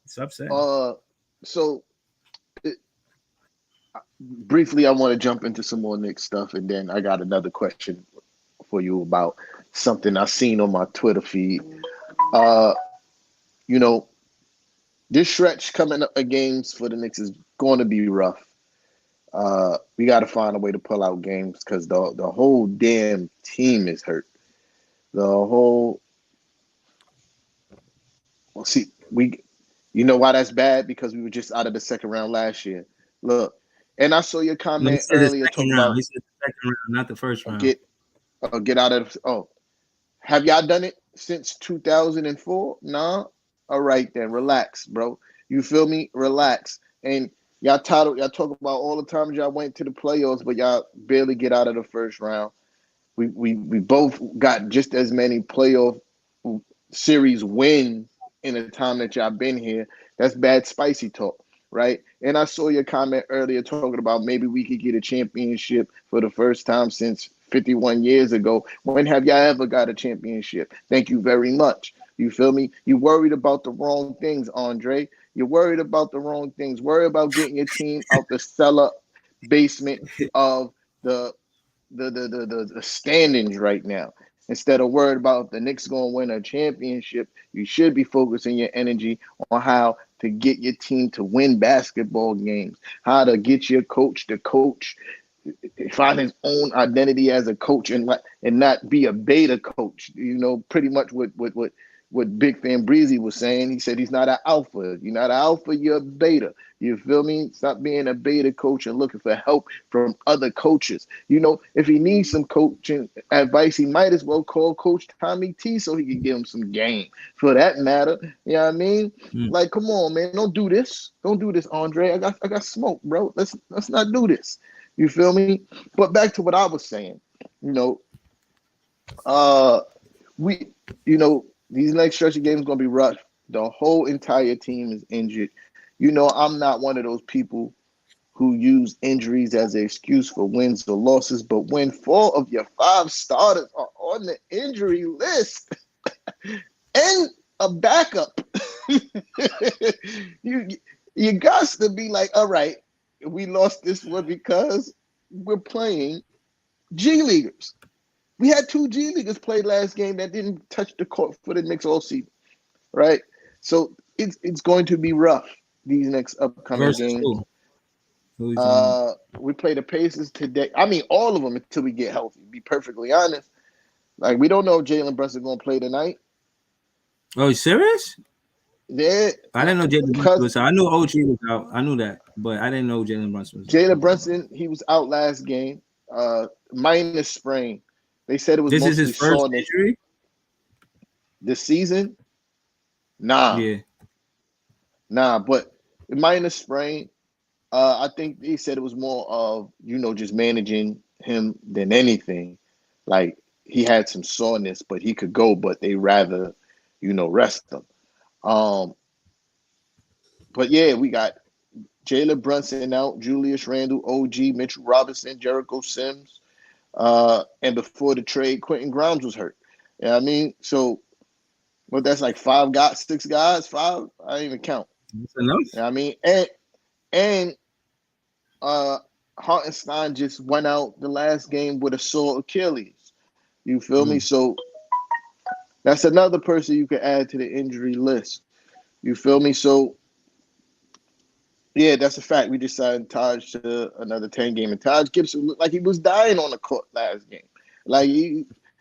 It's upsetting. uh, so briefly, I want to jump into some more Nick stuff, and then I got another question for you about something I seen on my Twitter feed. Uh, you know, this stretch coming up of games for the Knicks is going to be rough. We got to find a way to pull out games because the whole damn team is hurt. The whole well, see we, you know why that's bad because we were just out of the second round last year. Look, and I saw your No, he comment said the earlier second talking round. about He said the second round, not the first round. get get out of. Oh, have y'all done it since 2004? Nah. All right then, relax, bro. You feel me? Relax. And y'all talk about all the times y'all went to the playoffs, but y'all barely get out of the first round. We both got just as many playoff series wins in the time that y'all been here. That's bad spicy talk. right? And I saw your comment earlier talking about maybe we could get a championship for the first time since 51 years ago. When have y'all ever got a championship? Thank you very much. You feel me? You worried about the wrong things, Andre. You're worried about the wrong things. Worry about getting your team out the cellar basement of the the standings right now. Instead of worried about if the Knicks going to win a championship, you should be focusing your energy on how to get your team to win basketball games, how to get your coach to coach, find his own identity as a coach, and not be a beta coach. You know, pretty much what Big Fan Breezy was saying. He said he's not an alpha. You're not an alpha, you're a beta. You feel me? Stop being a beta coach and looking for help from other coaches. You know, if he needs some coaching advice, he might as well call Coach Tommy T so he can give him some game. For that matter, you know what I mean? Mm. Like, come on, man, don't do this. Don't do this, Andre. I got smoke, bro. Let's not do this. You feel me? But back to what I was saying, you know, uh, we, these next stretch of games gonna be rough. The whole entire team is injured. You know, I'm not one of those people who use injuries as an excuse for wins or losses, but when 4 of your 5 starters are on the injury list and a backup, you you got to be like, all right, we lost this one because we're playing G Leaguers. We had 2 G Leaguers play last game that didn't touch the court for the Knicks all season, right? So it's going to be rough these next upcoming Versus games. who? Who you talking about? We play the Pacers today. I mean, all of them until we get healthy. Be perfectly honest. Like, we don't know if Jalen Brunson going to play tonight. Oh, you serious? Yeah, I didn't know Jalen Brunson because was out. I knew OG was out. I knew that, but I didn't know Jalen Brunson was out. Jalen Brunson, he was out last game, minus sprain. They said it was This is mostly his first soreness injury. this season. Nah, Yeah. but minus sprain. I think they said it was more of, just managing him than anything. Like, he had some soreness, but he could go, but they rather, rest him. Um, but yeah, we got Jalen Brunson out, Julius Randle, OG, Mitchell Robinson, Jericho Sims, and before the trade, Quentin Grimes was hurt. You know what I mean? So, well, that's like 5 guys, 6 guys, 5. I didn't even count. That's enough. You know what I mean? And uh Hartenstein just went out the last game with a sore Achilles. You feel me? Mm. So that's another person you can add to the injury list. You feel me? So yeah, that's a fact. We just signed Taj to another 10 game, and Taj Gibson looked like he was dying on the court last game. Like,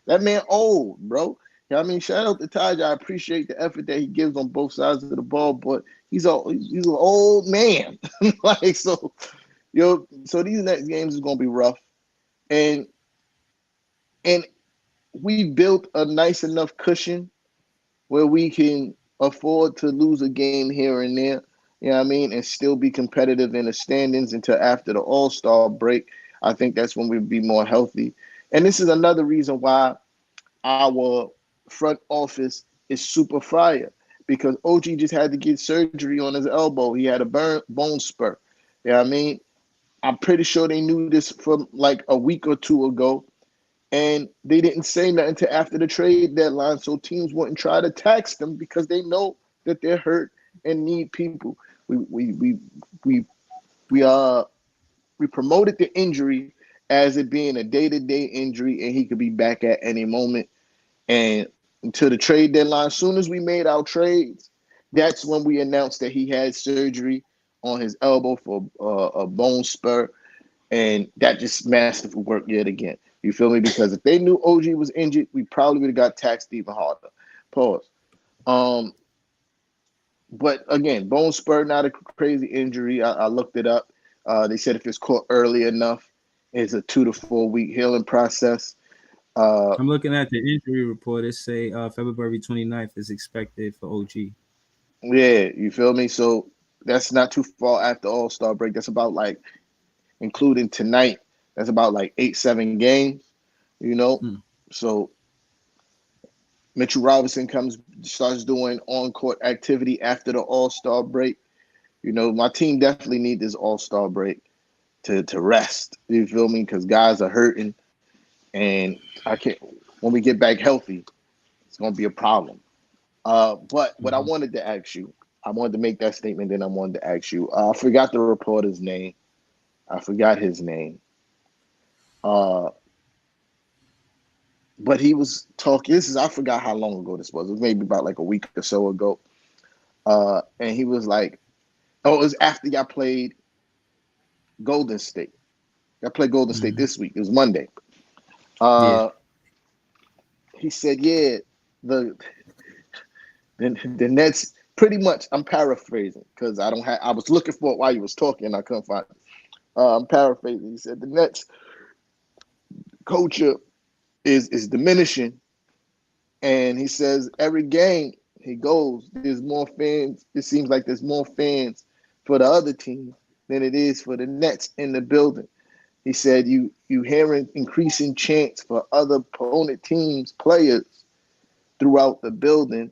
that man old, bro. You know what I mean? Shout out to Taj. I appreciate the effort that he gives on both sides of the ball, but he's an old man. Like, so these next games is gonna be rough. And and we built a nice enough cushion where we can afford to lose a game here and there, you know what I mean, and still be competitive in the standings until after the All-Star break. I think that's when we'll be more healthy. And this is another reason why our front office is super fire, because OG just had to get surgery on his elbow. He had a bone spur. You know what I mean? I'm pretty sure they knew this from like a week or 2 ago, and they didn't say nothing until after the trade deadline, so teams wouldn't try to tax them because they know that they're hurt and need people. We we uh we promoted the injury as it being a day-to-day injury, and he could be back at any moment. And until the trade deadline, as soon as we made our trades, that's when we announced that he had surgery on his elbow for a bone spur, and that just masterful work yet again. You feel me? Because if they knew OG was injured, we probably would have got taxed even harder. Pause. Um, but again, bone spur, not a crazy injury. I looked it up. They said if it's caught early enough, it's a 2 to 4 week healing process. Uh, I'm looking at the injury report. It say February 29th is expected for OG. yeah, you feel me? So that's not too far after All Star break. That's about like, including tonight, that's about like 8, 7 games. You know, Mm. so Mitchell Robinson starts doing on court activity after the All Star break. My team definitely need this All-Star break to rest. You feel me? Because guys are hurting, and I can't. When we get back healthy, it's gonna be a problem. But what I Mhm. wanted to ask you, I wanted to make that statement. Then I wanted to ask you. I forgot the reporter's name. I forgot his name. Uh, but he was talking. I forgot how long ago this was. It was maybe about like a week or so ago. And he was like, "Oh, it was after y'all played Golden State. Y'all played Golden State Mhm. this week. It was Monday." Yeah. Uh, he said, "Yeah, the the Nets." Pretty much, I'm paraphrasing because I don't have. I was looking for it while you was talking. I couldn't find it. I'm paraphrasing. He said the Nets culture is diminishing, and he says every game he goes, there's more fans. It seems like there's more fans for the other team than it is for the Nets in the building. He said you hearing increasing chants for other opponent teams players throughout the building,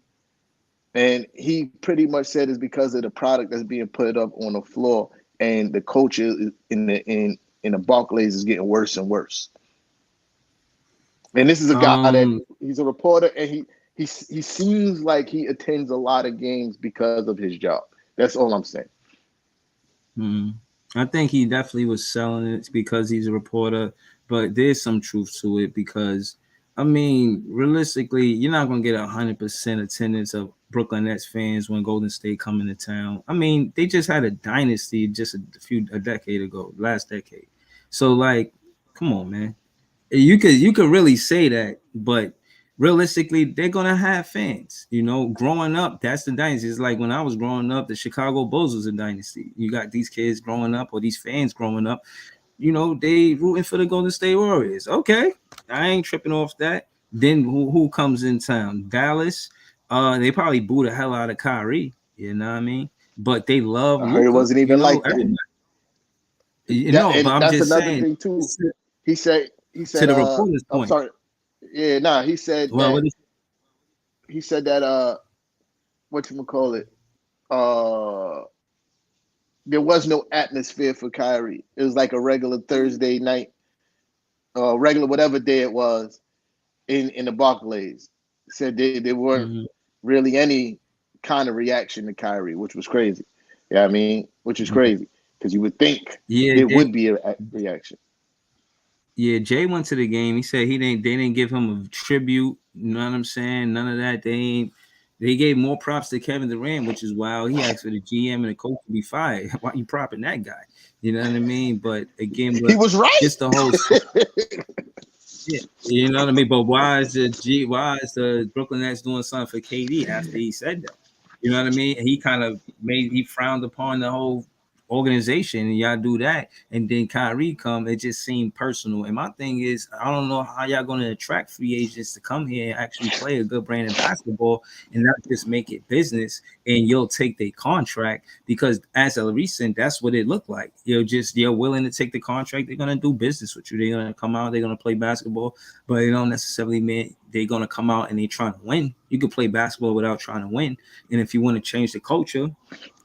and he pretty much said it's because of the product that's being put up on the floor, and the culture in the Barclays is getting worse and worse. And this is a guy that Um. he's a reporter, and he seems like he attends a lot of games because of his job. That's all I'm saying. mhm. I think he definitely was selling it because he's a reporter, but there's some truth to it because, I mean, realistically, you're not gonna get 100% attendance of Brooklyn Nets fans when Golden State come into town. I mean, they just had a dynasty just a decade ago, last decade. So like, come on, man. You could really say that, but realistically, they're gonna have fans. Growing up, that's the dynasty. It's like when I was growing up, the Chicago Bulls was a dynasty. You got these kids growing up, or these fans growing up. They rooting for the Golden State Warriors. Okay, I ain't tripping off that. Then who comes in town? Dallas. They probably boo the hell out of Kyrie. You know what I mean? But they love I heard it Luca. wasn't even like that. Everybody. But And I'm that's just another saying. thing too. He said To the reporter's I'm point. sorry. Yeah, nah, Well, what is he said that what you call it? Uh there was no atmosphere for Kyrie. It was like a regular Thursday night, regular whatever day it was in the Barclays. Said there weren't Mhm, really any kind of reaction to Kyrie, which was crazy. Yeah, I mean, which is mhm. crazy because you would think Yeah, there would be a reaction. yeah. Jay went to the game. He said he didn't. They didn't give him a tribute. You know what I'm saying? None of that. They ain't. They gave more props to Kevin Durant, which is wild. He asked for the GM and the coach to be fired. Why you propping that guy? You know what I mean? But again, He but was right. just the whole. Yeah, you know what I mean. But why is the G? Why is the Brooklyn Nets doing something for KD after he said that? You know what I mean? And he kind of he frowned upon the whole organization, and y'all do that, and then Kyrie come. It just seemed personal. And my thing is, I don't know how y'all going to attract free agents to come here and actually play a good brand of basketball, and not just make it business. And you'll take their contract because as a recent, that's what it looked like. You're willing to take the contract. They're gonna do business with you. They're gonna come out. They're gonna play basketball, but it don't necessarily mean they're gonna come out and they trying to win. You can play basketball without trying to win. And if you want to change the culture,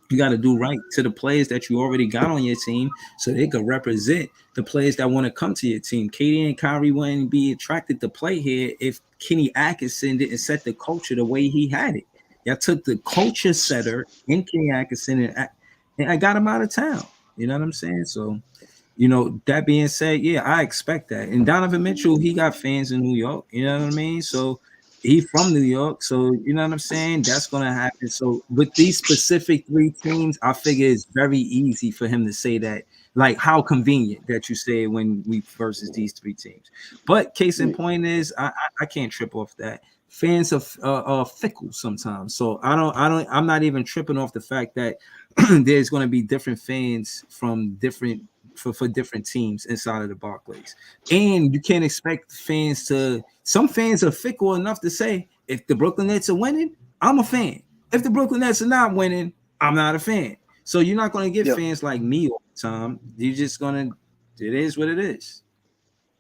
you got to do right to the players that you already got on your team so they could represent the players that want to come to your team. Katie and Kyrie wouldn't be attracted to play here if Kenny Atkinson didn't set the culture the way he had it. Y'all took the culture setter in Kenny Atkinson and I got him out of town. You know what I'm saying? So that being said, yeah, I expect that. And Donovan Mitchell, he got fans in New York. You know what I mean? So he from New York. So you know what I'm saying? That's gonna happen. So with these specific three teams, I figure it's very easy for him to say that. Like how convenient that you say when we versus these three teams. But case in point is I can't trip off that. Fans are fickle sometimes. So I'm not even tripping off the fact that there's going to be different fans from different for different teams inside of the Barclays. And you can't expect fans to some fans are fickle enough to say if the Brooklyn Nets are winning, I'm a fan. If the Brooklyn Nets are not winning, I'm not a fan. So you're not going to get Yeah. fans like me all the time. You're just going to it is what it is.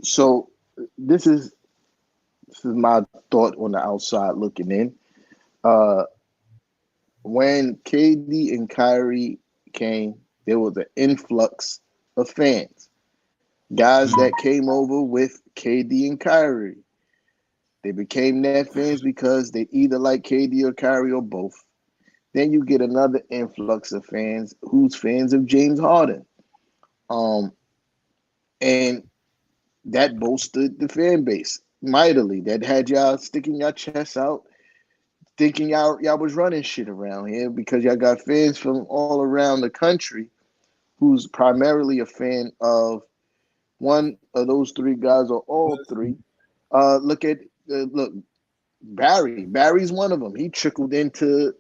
So this is this is my thought on the outside looking in. Uh, when KD and Kyrie came, there was an influx of fans. Guys that came over with KD and Kyrie. They became net fans because they either like KD or Kyrie or both. Then you get another influx of fans who's fans of James Harden. Um, and that bolstered the fan base mightily. That had y'all sticking your chests out, thinking y'all was running shit around here because y'all got fans from all around the country who's primarily a fan of one of those three guys or all three. Look, Barry. Barry's one of them. He trickled into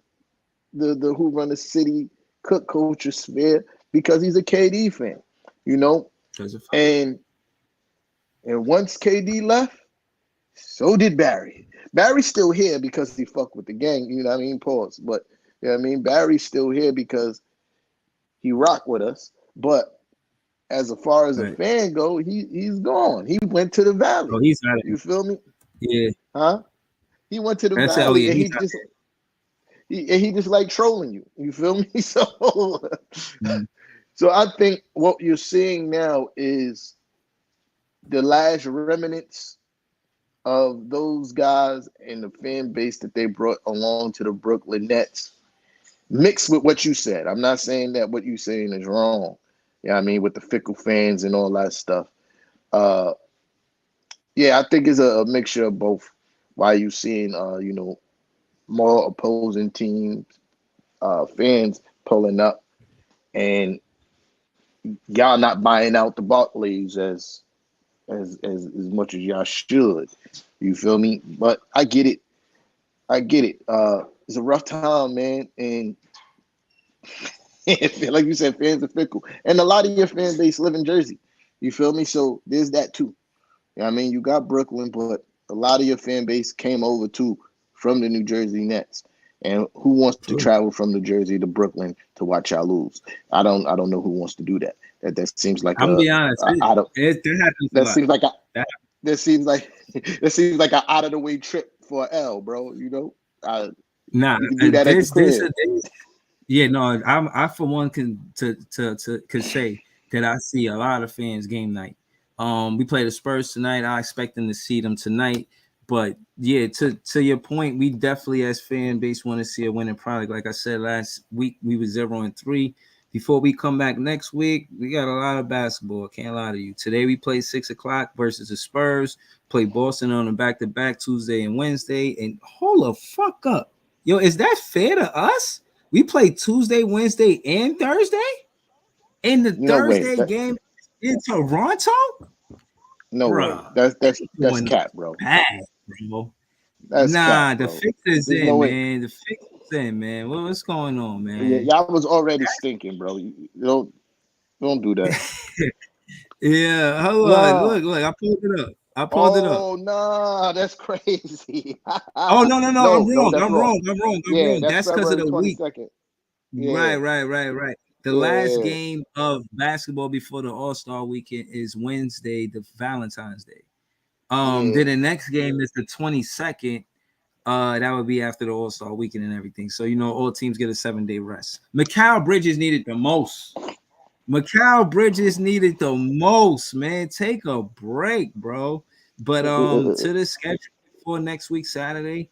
the who run the city cook culture sphere because he's a KD fan, you know. And once KD left, so did Barry. Barry's still here because he fucked with the gang, you know what I mean? Pause. But you know what I mean? Barry's still here because he rocked with us. But as far as a Right. fan go, he's gone. He went to the valley. Oh, he's out of You feel me? Yeah. Huh? He went to the I said, oh valley yeah, and he's out he just like trolling you. You feel me? there. So I think what you're seeing now is the last remnants of those guys and the fan base that they brought along to the Brooklyn Nets, mixed with what you said. I'm not saying that what you're saying is wrong. Yeah, I mean, with the fickle fans and all that stuff. Uh, yeah, I think it's a mixture of both. Why you seeing, more opposing teams, fans pulling up, and y'all not buying out the Barclays as much as y'all should. You feel me? But I get it. I get it. It's a rough time, man, and like you said, fans are fickle, and a lot of your fan base live in Jersey. You feel me? So there's that too. You know what I mean, you got Brooklyn, but a lot of your fan base came over too from the New Jersey Nets. And who wants to True. travel from New Jersey to Brooklyn to watch y'all lose? I don't know who wants to do that. That seems like I'm gonna be honest. a out of That happens a that lot. seems like a That, that seems like that seems like an out of the way trip for L, bro. You know, nah, you can do that at the crib. yeah, no, I for one could say that I see a lot of fans game night. We play the Spurs tonight. I expect them to see them tonight. But yeah, to your point, we definitely as fan base want to see a winning product. Like I said last week, we were 0-3. Before we come back next week, we got a lot of basketball. Can't lie to you. Today we play 6 o'clock versus the Spurs. Play Boston on a back-to-back Tuesday and Wednesday. And hold the fuck up. Yo, is that fair to us? We play Tuesday, Wednesday, and Thursday? In the No way. Thursday game in Toronto? No way. Bruh, That's doing us cap, bro. bad, bro. That's cap, Nah, the bro. fix is There's no in, way. man. The fix is in, man. What's going on, Yeah, man? y'all was already stinking, bro. You don't do that. Yeah, hold on. Nah. Look, I pulled it up. I pulled it up. Oh nah, that's crazy. Oh no, I'm No, wrong. that's I'm wrong. wrong. I'm wrong. I'm Yeah, wrong. that's That's because of February the week. 22nd. Right, Yeah, right, right, right. The last yeah, game of basketball before the All-Star weekend is Wednesday, the Valentine's Day. yeah. Then the next game is the 22nd. That would be after the All-Star weekend and everything. So all teams get a 7-day rest. Mikal Bridges needed the most. Mikal Bridges needed the most, man. Take a break, bro. But to the schedule for next week, Saturday,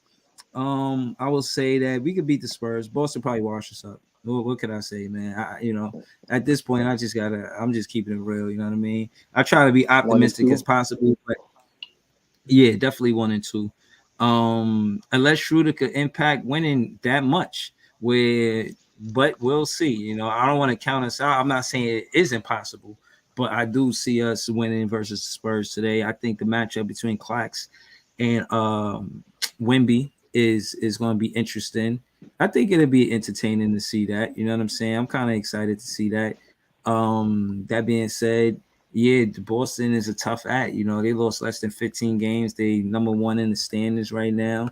I will say that we could beat the Spurs. Boston probably wash us up. What could I say, man? At this point, I'm just keeping it real. You know what I mean? I try to be One and optimistic as two. possible, but yeah, definitely 1 and 2. Unless Schroeder could impact winning that much, but we'll see. I don't want to count us out. I'm not saying it is impossible, but I do see us winning versus the Spurs today. I think the matchup between Clax and Wimby is going to be interesting. I think it'll be entertaining to see that. You know what I'm saying? I'm kind of excited to see that. That being said, yeah, Boston is a tough act. They lost less than 15 games. They number one in the standings right now.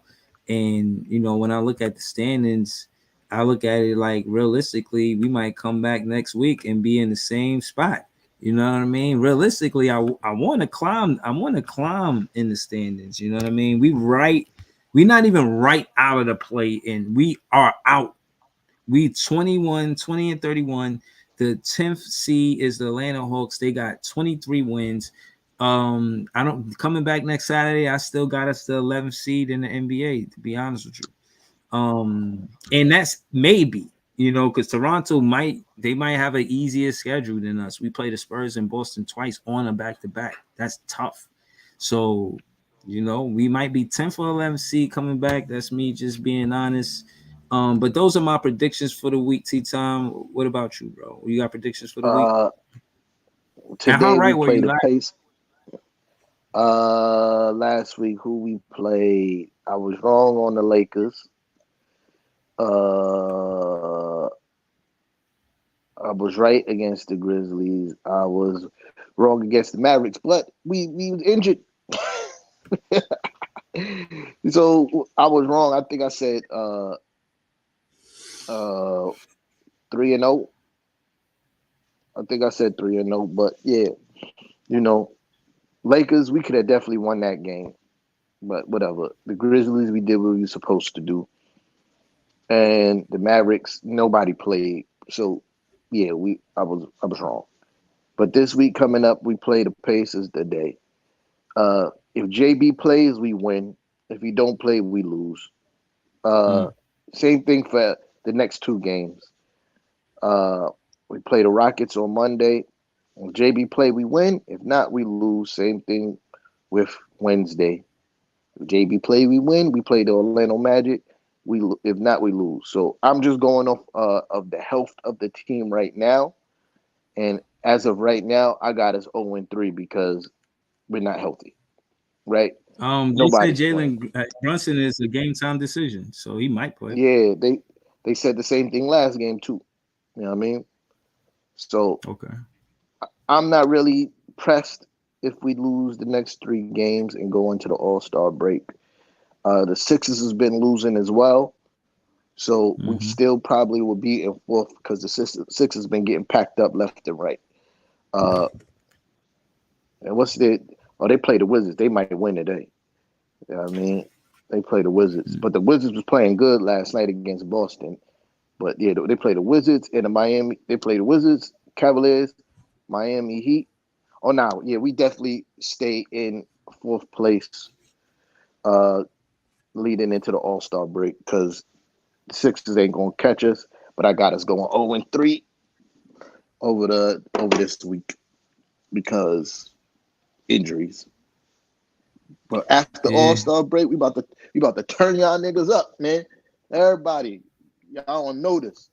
And when I look at the standings, I look at it like realistically, we might come back next week and be in the same spot. You know what I mean? Realistically, I want to climb. I want to climb in the standings. You know what I mean? We're not even right out of the play, and we are out We 21, 20 and 31. The 10th seed is the Atlanta Hawks. They got 23 wins. I don't coming back next Saturday. I still got us the 11th seed in the NBA, to be honest with you. And that's maybe, because Toronto might have an easier schedule than us. We play the Spurs in Boston twice on a back-to-back. That's tough. So, we might be 10th or 11th seed coming back. That's me just being honest. But those are my predictions for the week, T-Time. What about you, bro? You got predictions for the week? Uh, And how Today we right were play you the last? Pace. Last week who we played? I was wrong on the Lakers. Uh, I was right against the Grizzlies. I was wrong against the Mavericks, but we was injured. So I was wrong. I think I said uh 3-0. I think I said 3-0, but yeah, you know, Lakers, we could have definitely won that game. But whatever. The Grizzlies, we did what we were supposed to do. And the Mavericks, nobody played. So yeah, I was wrong. But this week coming up, we play the Pacers today. If JB plays, we win. If he don't play, we lose. Uh, Mm. Same thing for the next two games. Uh, we play the Rockets on Monday. If JB play, we win. If not, we lose. Same thing with Wednesday. If JB play, we win. We play the Orlando Magic. If not, we lose. So I'm just going off of the health of the team right now. And as of right now, I got us 0-3 because we're not healthy. Right? They said Nobody's playing. Jalen Brunson is a game time decision, so he might play. Yeah, they said the same thing last game too. You know what I mean? So Okay. I'm not really pressed if we lose the next three games and go into the All Star break. The Sixers has been losing as well, so we Mm-hmm. still probably will be in fourth because the Sixers been getting packed up left and right. Uh, and what's the? Oh, they play the Wizards. They might win today. You know what I mean? They play the Wizards, but the Wizards was playing good last night against Boston. But yeah, they play the Wizards and the Miami. They play the Wizards, Cavaliers, Miami Heat. Oh, now, yeah, we definitely stay in fourth place, uh, leading into the All Star break because the Sixers ain't gonna catch us. But I got us going 0-3 over this week because injuries. But after All Yeah. Star break, we about to turn y'all niggas up, man. Everybody, y'all on notice.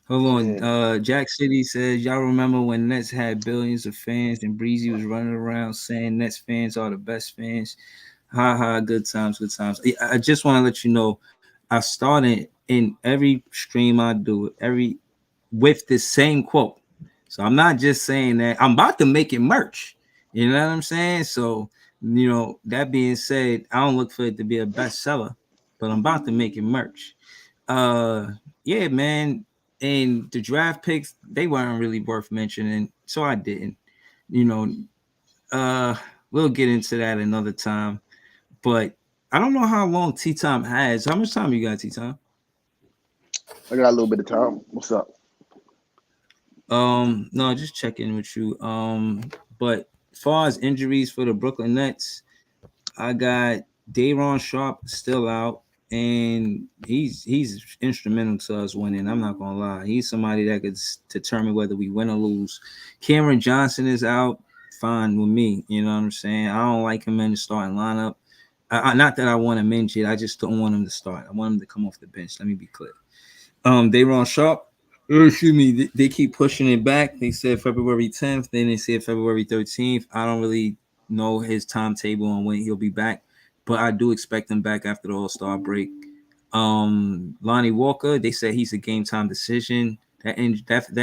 Hold on. Yeah. Jack City says, y'all remember when Nets had billions of fans and Breezy was running around saying Nets fans are the best fans? Ha ha, good times, good times. I just want to let you know, I started in every stream I do, every with the same quote. So I'm not just saying that. I'm about to make it merch. You know what I'm saying? So, that being said, I don't look for it to be a bestseller, but I'm about to make it merch. Yeah, man. And the draft picks, they weren't really worth mentioning, so I didn't. You know, uh, we'll get into that another time. But I don't know how long T Time has. How much time you got, T Time? I got a little bit of time. What's up? No, just checking with you. But as far as injuries for the Brooklyn Nets, I got Dayron Sharp still out, and he's instrumental to us winning. I'm not gonna lie, he's somebody that could determine whether we win or lose. Cameron Johnson is out, fine with me. You know what I'm saying? I don't like him in the starting lineup. Not that I want him injured, I just don't want him to start. I want him to come off the bench. Let me be clear. Dayron Sharp. Excuse me. They keep pushing it back. They said February 10th. Then they said February 13th. I don't really know his timetable on when he'll be back, but I do expect him back after the All Star break. Lonnie Walker. They said he's a game time decision. That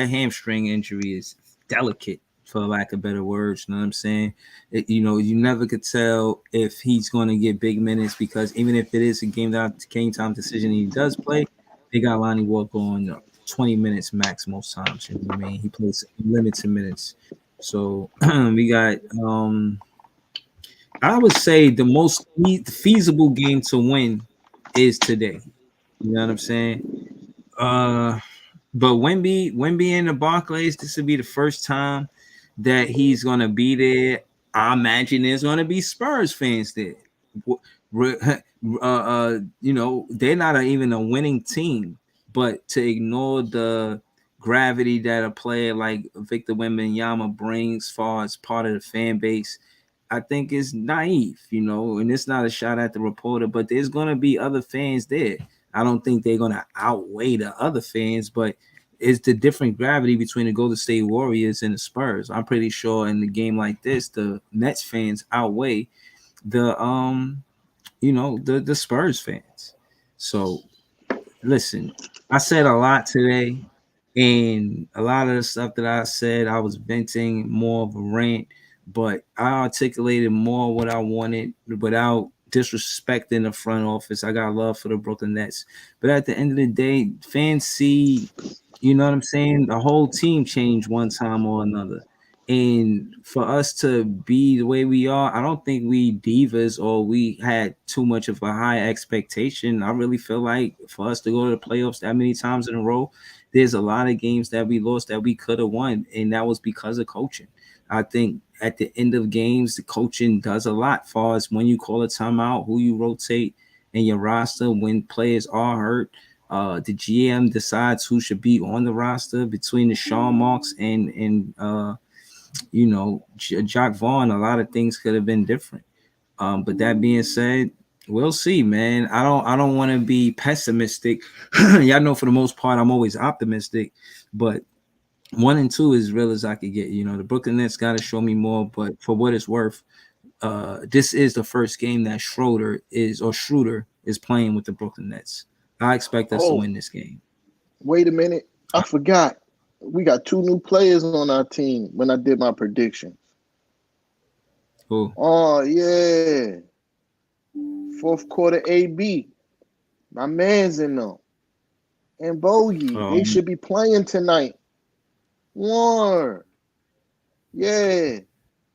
hamstring injury is delicate, for lack of better words. You know what I'm saying? You never could tell if he's going to get big minutes because even if it is a game time decision, and he does play. They got Lonnie Walker on 20 minutes max most times. You know what I mean? He plays limited minutes. So we got I would say the most feasible game to win is today. You know what I'm saying? Uh, but Wemby in the Barclays, this will be the first time that he's gonna be there. I imagine there's gonna be Spurs fans there. They're not even a winning team, but to ignore the gravity that a player like Victor Wembanyama brings, far as part of the fan base, I think is naive, and it's not a shot at the reporter, but there's going to be other fans there. I don't think they're going to outweigh the other fans, but it's the different gravity between the Golden State Warriors and the Spurs. I'm pretty sure in the game like this, the Nets fans outweigh the Spurs fans. So listen, I said a lot today, and a lot of the stuff that I said, I was venting more of a rant, but I articulated more what I wanted without disrespecting the front office. I got love for the Brooklyn Nets, but at the end of the day, fans see, you know what I'm saying, the whole team changed one time or another. And for us to be the way we are, I don't think we divas or we had too much of a high expectation. I really feel like for us to go to the playoffs that many times in a row, there's a lot of games that we lost that we could have won, and that was because of coaching. I think at the end of games, the coaching does a lot as far as when you call a timeout, who you rotate in your roster, when players are hurt. The GM decides who should be on the roster between the Sean Marks and Jock Vaughn. A lot of things could have been different. But that being said, we'll see, man. I don't want to be pessimistic. Y'all know for the most part I'm always optimistic, but 1 and 2 is as real as I could get. The Brooklyn Nets got to show me more, but for what it's worth, this is the first game that Schroeder is playing with the Brooklyn Nets. I expect us to Oh, win this game. wait a minute. I forgot. We got 2 new players on our team when I did my prediction. Cool. Oh, yeah. Fourth quarter AB. My man's in them. And Bogey. They Um, should be playing tonight. One. Yeah.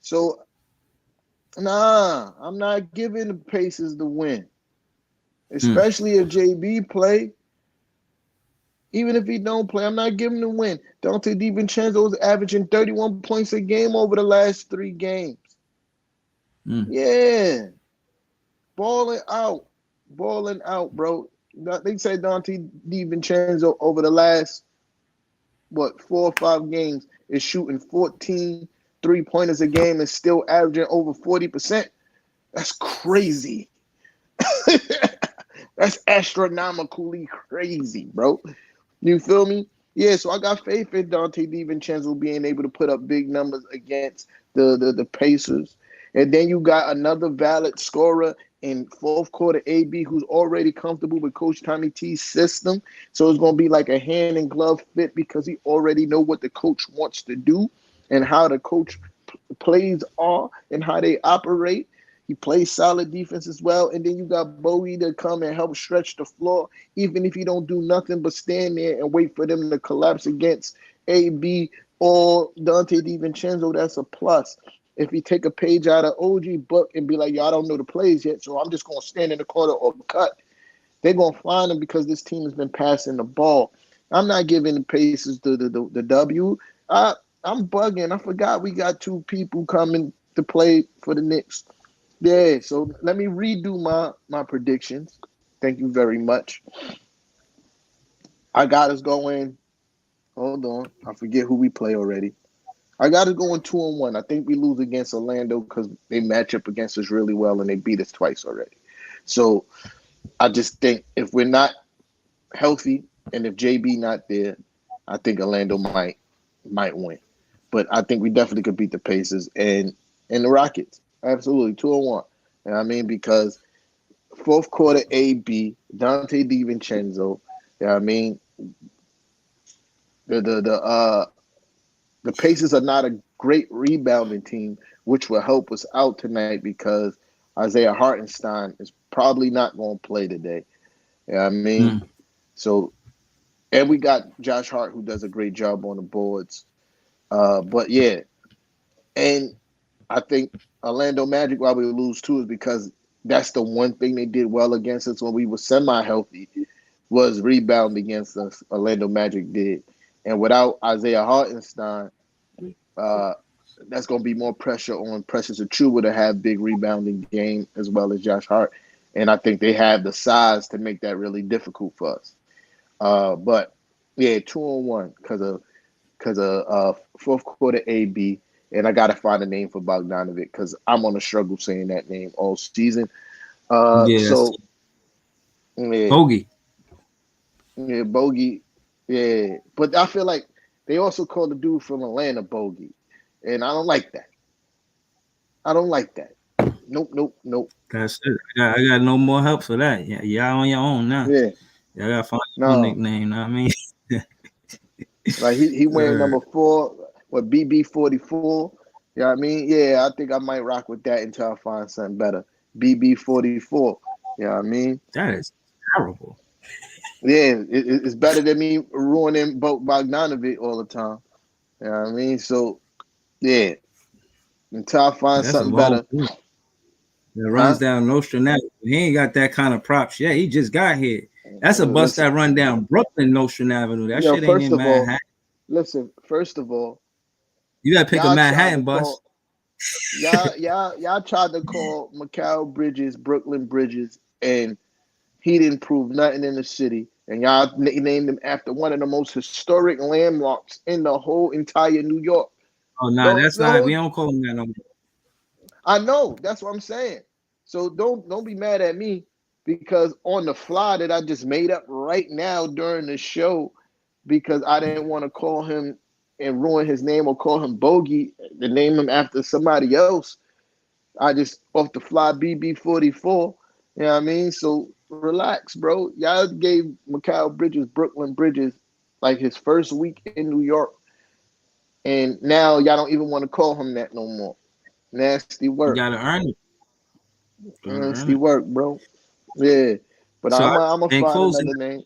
So, nah, I'm not giving the Pacers the win. mm, Especially if JB play. Even if he don't play, I'm not giving him the win. Dante DiVincenzo is averaging 31 points a game over the last 3 games. mm, Yeah. Balling out, bro. They said Dante DiVincenzo over the last 4 or 5 games is shooting 14 3-pointers a game and still averaging over 40%. That's crazy. That's astronomically crazy, bro. You feel me? Yeah, so I got faith in Dante DiVincenzo being able to put up big numbers against the Pacers. And then you got another valid scorer in fourth quarter, AB, who's already comfortable with Coach Tommy T's system. So it's going to be like a hand and glove fit because he already know what the coach wants to do and how the coach plays are and how they operate. He plays solid defense as well. And then you got Bowie to come and help stretch the floor, even if he don't do nothing but stand there and wait for them to collapse against AB or Dante DiVincenzo. That's a plus. If you take a page out of OG book and be like, yo, I don't know the plays yet, so I'm just going to stand in the corner or cut, they're going to find them because this team has been passing the ball. I'm not giving the Pacers the W. I'm bugging. I forgot we got 2 people coming to play for the Knicks. Yeah, so let me redo my predictions. Thank you very much. I got us going. Hold on. I forget who we play already. I got us going 2-1. I think we lose against Orlando because they match up against us really well and they beat us twice already. So I just think if we're not healthy and if JB not there, I think Orlando might win. But I think we definitely could beat the Pacers and the Rockets. Absolutely. 2-1. You know what I mean? Because fourth quarter AB, Dante DiVincenzo, you know what I mean? The Pacers are not a great rebounding team, which will help us out tonight because Isaiah Hartenstein is probably not going to play today. You know what I mean? mm. So, and we got Josh Hart, who does a great job on the boards. But yeah, and I think Orlando Magic, why we lose too, is because that's the one thing they did well against us when we were semi-healthy. was rebound against us. Orlando Magic did, and without Isaiah Hartenstein, uh, that's going to be more pressure on Precious Achiuwa to have big rebounding game as well as Josh Hart, and I think they have the size to make that really difficult for us. But yeah, 2-on-1 because of fourth quarter AB, and I gotta find a name for Bogdanovic because I'm on a struggle saying that name all season. Yeah, that's So yeah, bogey. yeah, Bogey, yeah, but I feel like they also call the dude from Atlanta Bogey, and I don't like that. I don't like that. Nope, nope, nope. That's it. I got no more help for that. Yeah, y'all on your own now. Yeah, Y'all gotta find your own no, nickname. Know what I mean? like he wearing uh, number 4, what BB44. You know what I mean? Yeah, I think I might rock with that until I find something better. BB44. You know what I mean? that is terrible. Yeah, it's better than me ruining Bogdanovic all the time. You know what I mean? So yeah, until I find That's a something long better, thing. That runs huh? down Nostradamus. He ain't got that kind of props. Yeah, he just got here. That's a bus Listen, that run down Brooklyn Nostrand Avenue. That yo, shit ain't first in of all, Manhattan. listen. First of all, You gotta pick a y'all tried to Manhattan bus. call y'all tried to call Mikal Bridges Brooklyn Bridges, and he didn't prove nothing in the city. And y'all named him after one of the most historic landmarks in the whole entire New York. Oh nah, The, that's the not. whole We don't call him that no more. I know that's what I'm saying. So don't be mad at me because on the fly that I just made up right now during the show because I didn't want to call him and ruin his name or call him Bogey to name him after somebody else. I just off the fly BB44. You know what I mean? So relax, bro. Y'all gave Mikal Bridges Brooklyn Bridges like his first week in New York, and now y'all don't even want to call him that no more. Nasty You work. gotta earn it. Gotta earn Nasty it. work, bro. Yeah. But So I'm gonna in find closing, another name.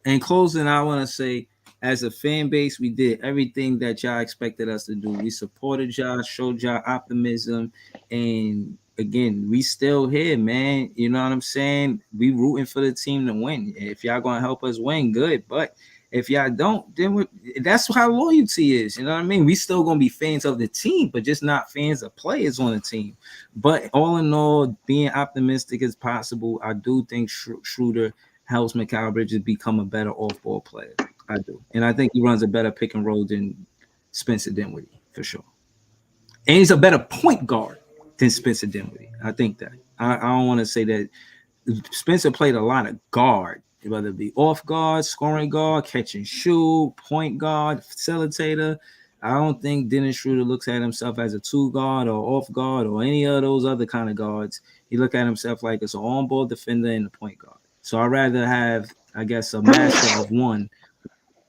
I want to say, as a fan base, we did everything that y'all expected us to do. We supported y'all, showed y'all optimism, and again, we still here, man. You know what I'm saying? We rooting for the team to win. If y'all gonna help us win, good. But if y'all don't, then that's how loyalty is. You know what I mean? We still gonna be fans of the team, but just not fans of players on the team. But all in all, being optimistic as possible, I do think Schroeder helps Mikal Bridges become a better off-ball player. I do, and I think he runs a better pick and roll than Spencer Dinwiddie for sure. And he's a better point guard than Spencer Dinwiddie. I think that. I don't want to say that Spencer played a lot of guard, whether it be off guard, scoring guard, catch and shoot, point guard, facilitator. I don't think Dennis Schroeder looks at himself as a two guard or off guard or any of those other kind of guards. He look at himself like it's an on-ball defender and a point guard. So I'd rather have, I guess, a master of one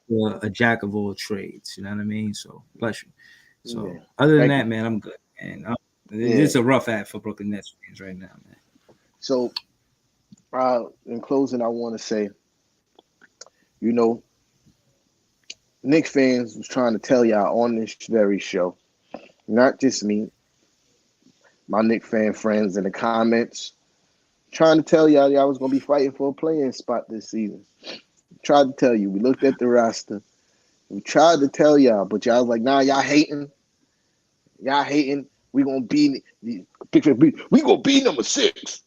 or a jack of all trades. You know what I mean? So bless you. So Yeah. other than Thank that, you. man, I'm good. And Yeah. it's a rough ad for Brooklyn Nets fans right now, man. So in closing, I want to say, you know, Knicks fans was trying to tell y'all on this very show, not just me, my Knicks fan friends in the comments, trying to tell y'all was gonna be fighting for a playing spot this season. Tried to tell you. We looked at the roster. We tried to tell y'all, but y'all was like, nah, y'all hating. Y'all hating. We gonna be we gonna be number 6.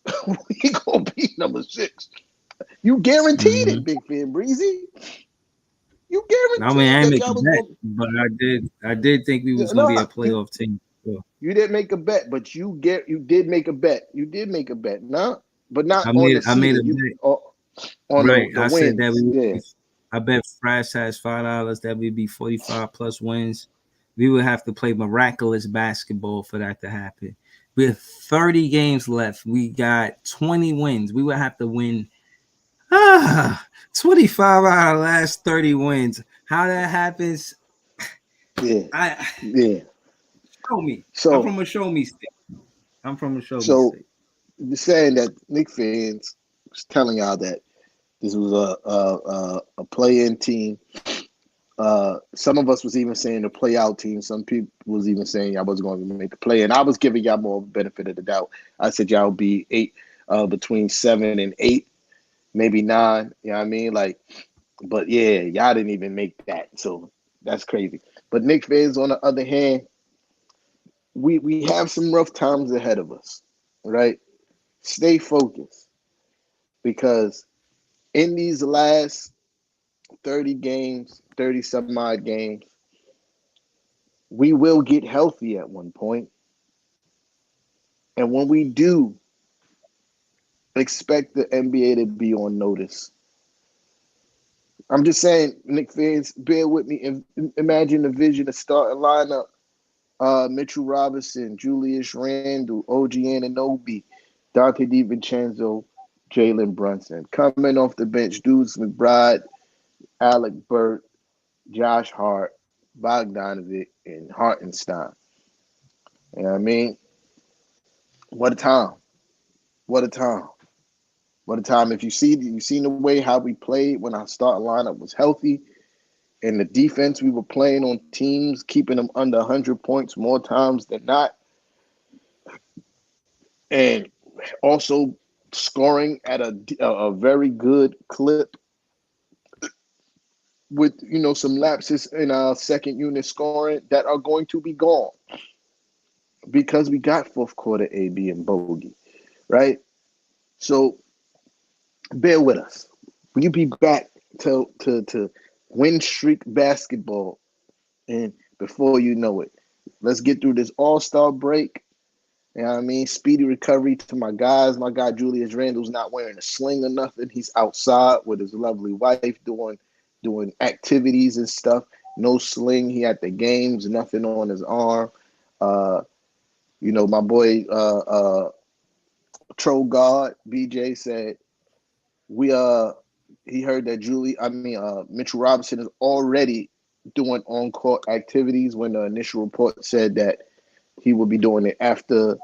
We gonna be number 6. You guaranteed Mm-hmm. it, Big Fan Breezy. You I mean, guaranteed I didn't that make a y'all was bet, going. but I did think we was gonna No, be a you playoff team. So you didn't make a bet, but you did make a bet. You did make a bet, no, but not on the I made a seeding. You bet. on Right. the I said that wins. we would Yeah, be, I bet Fresh has $5 that we'd be 45 plus wins. We would have to play miraculous basketball for that to happen. With 30 games left, we got 20 wins. We would have to win 25 out of the last 30 wins. How that happens, yeah, I yeah. show me. I'm So from a show me state. I'm from a show me so state. the saying that Knicks fans was telling y'all that this was a play-in team. Some of us was even saying the play-out team. Some people was even saying y'all wasn't going to make the play, and I was giving y'all more benefit of the doubt. I said y'all would be 8, between 7 and 8. maybe 9. You know what I mean? Like, but yeah, y'all didn't even make that. So that's crazy. But Knicks fans, on the other hand, we have some rough times ahead of us, right? Stay focused because in these last 30 games, 30 some odd games, we will get healthy at one point. And when we do, expect the NBA to be on notice. I'm just saying, Knicks fans, bear with me. Imagine the vision of starting lineup: Mitchell Robinson, Julius Randle, OG Anunoby, Dante DiVincenzo, Jalen Brunson. Coming off the bench, Deuce McBride, Alec Burt, Josh Hart, Bogdanovic, and Hartenstein. You know what I mean? What a time. What a time. What a time. If you seen the way how we played when our start lineup was healthy and the defense we were playing on teams, keeping them under 100 points more times than not, and also scoring at a very good clip with some lapses in our second unit scoring that are going to be gone because we got fourth quarter AB and Bogey, right? So bear with us. We'll be back to win streak basketball, and before you know it, let's get through this All-Star break. You know what I mean? Speedy recovery to my guys. My guy Julius Randle's not wearing a sling or nothing. He's outside with his lovely wife doing activities and stuff. No sling. He at the games, nothing on his arm. Uh, my boy Troll God BJ said we he heard that Mitchell Robinson is already doing on-court activities when the initial report said that he will be doing it after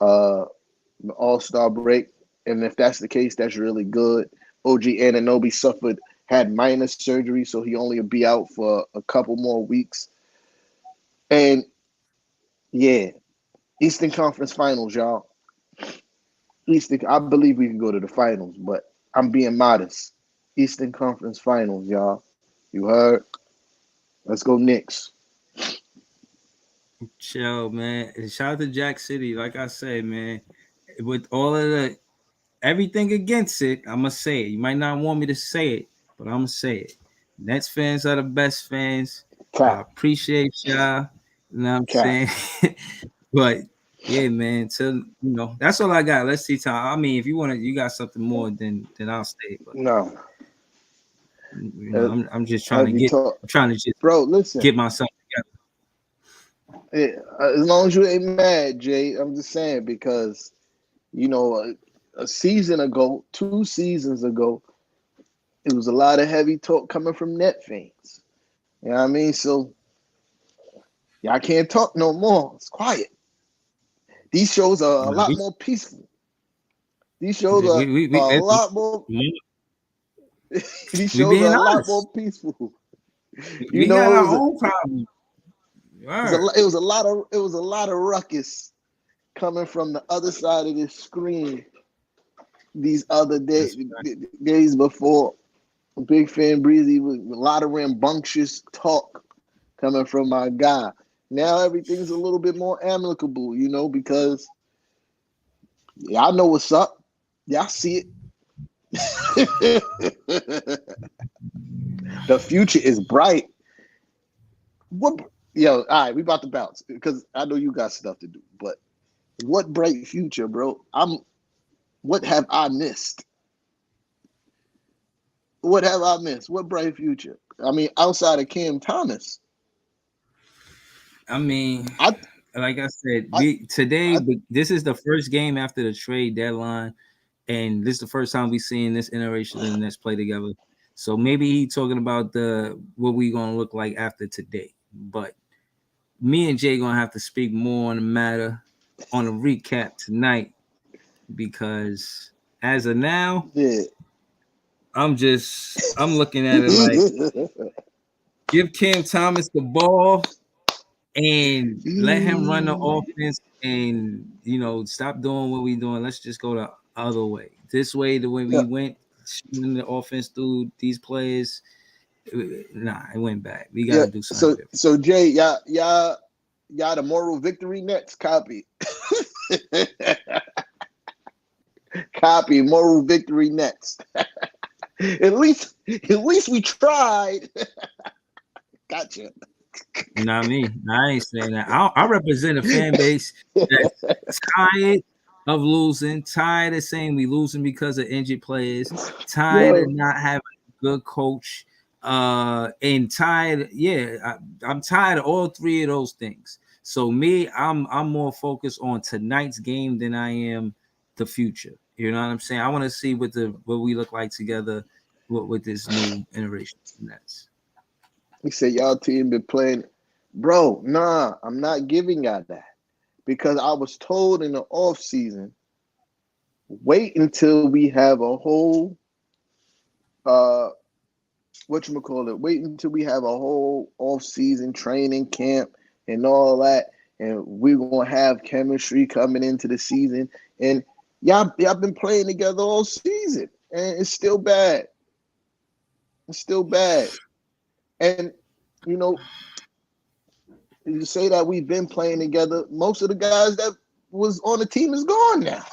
the All-Star break. And if that's the case, that's really good. OG Anunoby had minor surgery, so he only will be out for a couple more weeks. And yeah, Eastern Conference Finals, y'all. I believe we can go to the finals, but I'm being modest. Eastern Conference Finals, y'all. You heard? Let's go Knicks. Chill, man. And shout out to Jack City. Like I said, man, with all of the everything against it, I'm gonna say it. You might not want me to say it, but I'm gonna say it. Nets fans are the best fans. I Cap. appreciate y'all. You know what I'm Cap. saying? But yeah, man. That's all I got. Let's see, Tom. I mean, if you got something more, then I'll stay. But No. I'm just trying to Heavy get. talk. I'm trying to just Bro, listen. get myself As long as you ain't mad, Jay, I'm just saying because, a season ago, 2 seasons ago, it was a lot of heavy talk coming from net fans. You know what I mean? So y'all can't talk no more. It's quiet. These shows are a together. lot more peaceful. These shows are a lot more. These We shows are being a lot honest. more peaceful. We got our own problems. It was a lot of ruckus coming from the other side of this screen these other That's days before. Big Fan Breezy with a lot of rambunctious talk coming from my guy. Now everything's a little bit more amicable, because y'all know what's up. Y'all see it. The future is bright. What? Yo, all right, we about to bounce because I know you got stuff to do. But what bright future, bro? What have I missed? What have I missed? What bright future? I mean, outside of Cam Thomas, I mean, I, like I said, I, today I this is the first game after the trade deadline, and this is the first time we seen this iteration of the Nets play together. So maybe he talking about what we gonna look like after today. But me and Jay gonna have to speak more on the matter on a recap tonight because as of now, yeah. I'm looking at it like give Cam Thomas the ball and let him run the offense and stop doing what we doing. Let's just go the other way. This way, the way we went shooting the offense through these players. Nah, it went back. We got Yeah. to do something different. So Jay, y'all the moral victory nets. Copy. Copy moral victory nets. at least we tried. Gotcha. Not me. I ain't saying that. I represent a fan base that's tired of losing, tired of saying we losing because of injured players, tired of Yo, not having a good coach, and tired. Yeah, I'm tired of all three of those things. So me, I'm more focused on tonight's game than I am the future. You know what I'm saying? I want to see what we look like together with this new iteration of the Nets. he said y'all team been playing. Bro, nah, I'm not giving y'all that. Because I was told in the off season, wait until we have a whole whatchamacallit, wait until we have a whole off season training camp and all that, and we're gonna have chemistry coming into the season. And y'all been playing together all season, and it's still bad. It's still bad. And you know, you say that we've been playing together. Most of the guys that was on the team is gone now.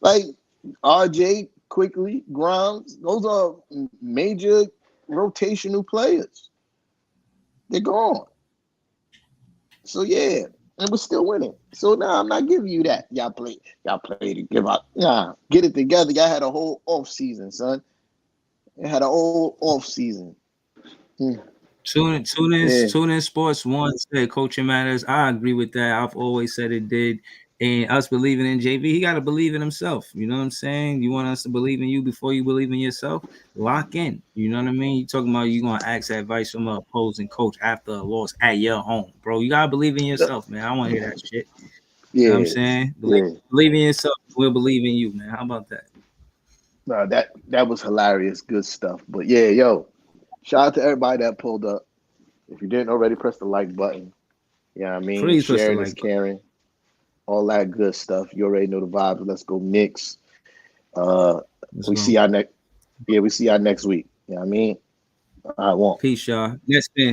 Like RJ, quickly, Grimes, those are major rotational players. They're gone. So yeah, and we're still winning. So now I'm not giving you that. Y'all play to give up. Nah, get it together. Y'all had a whole off season, son. You had a whole off season. Mm. Yeah. Tune in Sports One said coaching matters. I agree with that. I've always said it did. And us believing in JV, he got to believe in himself. You know what I'm saying? You want us to believe in you before you believe in yourself? Lock in. You know what I mean? You talking about you going to ask advice from an opposing coach after a loss at your home. Bro, you got to believe in yourself, man. I want to hear that shit. You know what I'm Yeah. saying? Yeah. Believe in yourself. We'll believe in you, man. How about that? No, that was hilarious. Good stuff. But yeah, yo, shout out to everybody that pulled up. If you didn't already, press the like button. You know what I mean? Please push the Sharing is like button. caring. All that good stuff. You already know the vibes. Let's go Knicks. Uh, Let's we go. see y'all next. Yeah, we see y'all next week. You know what I mean? I won't. Peace, y'all. Next spin.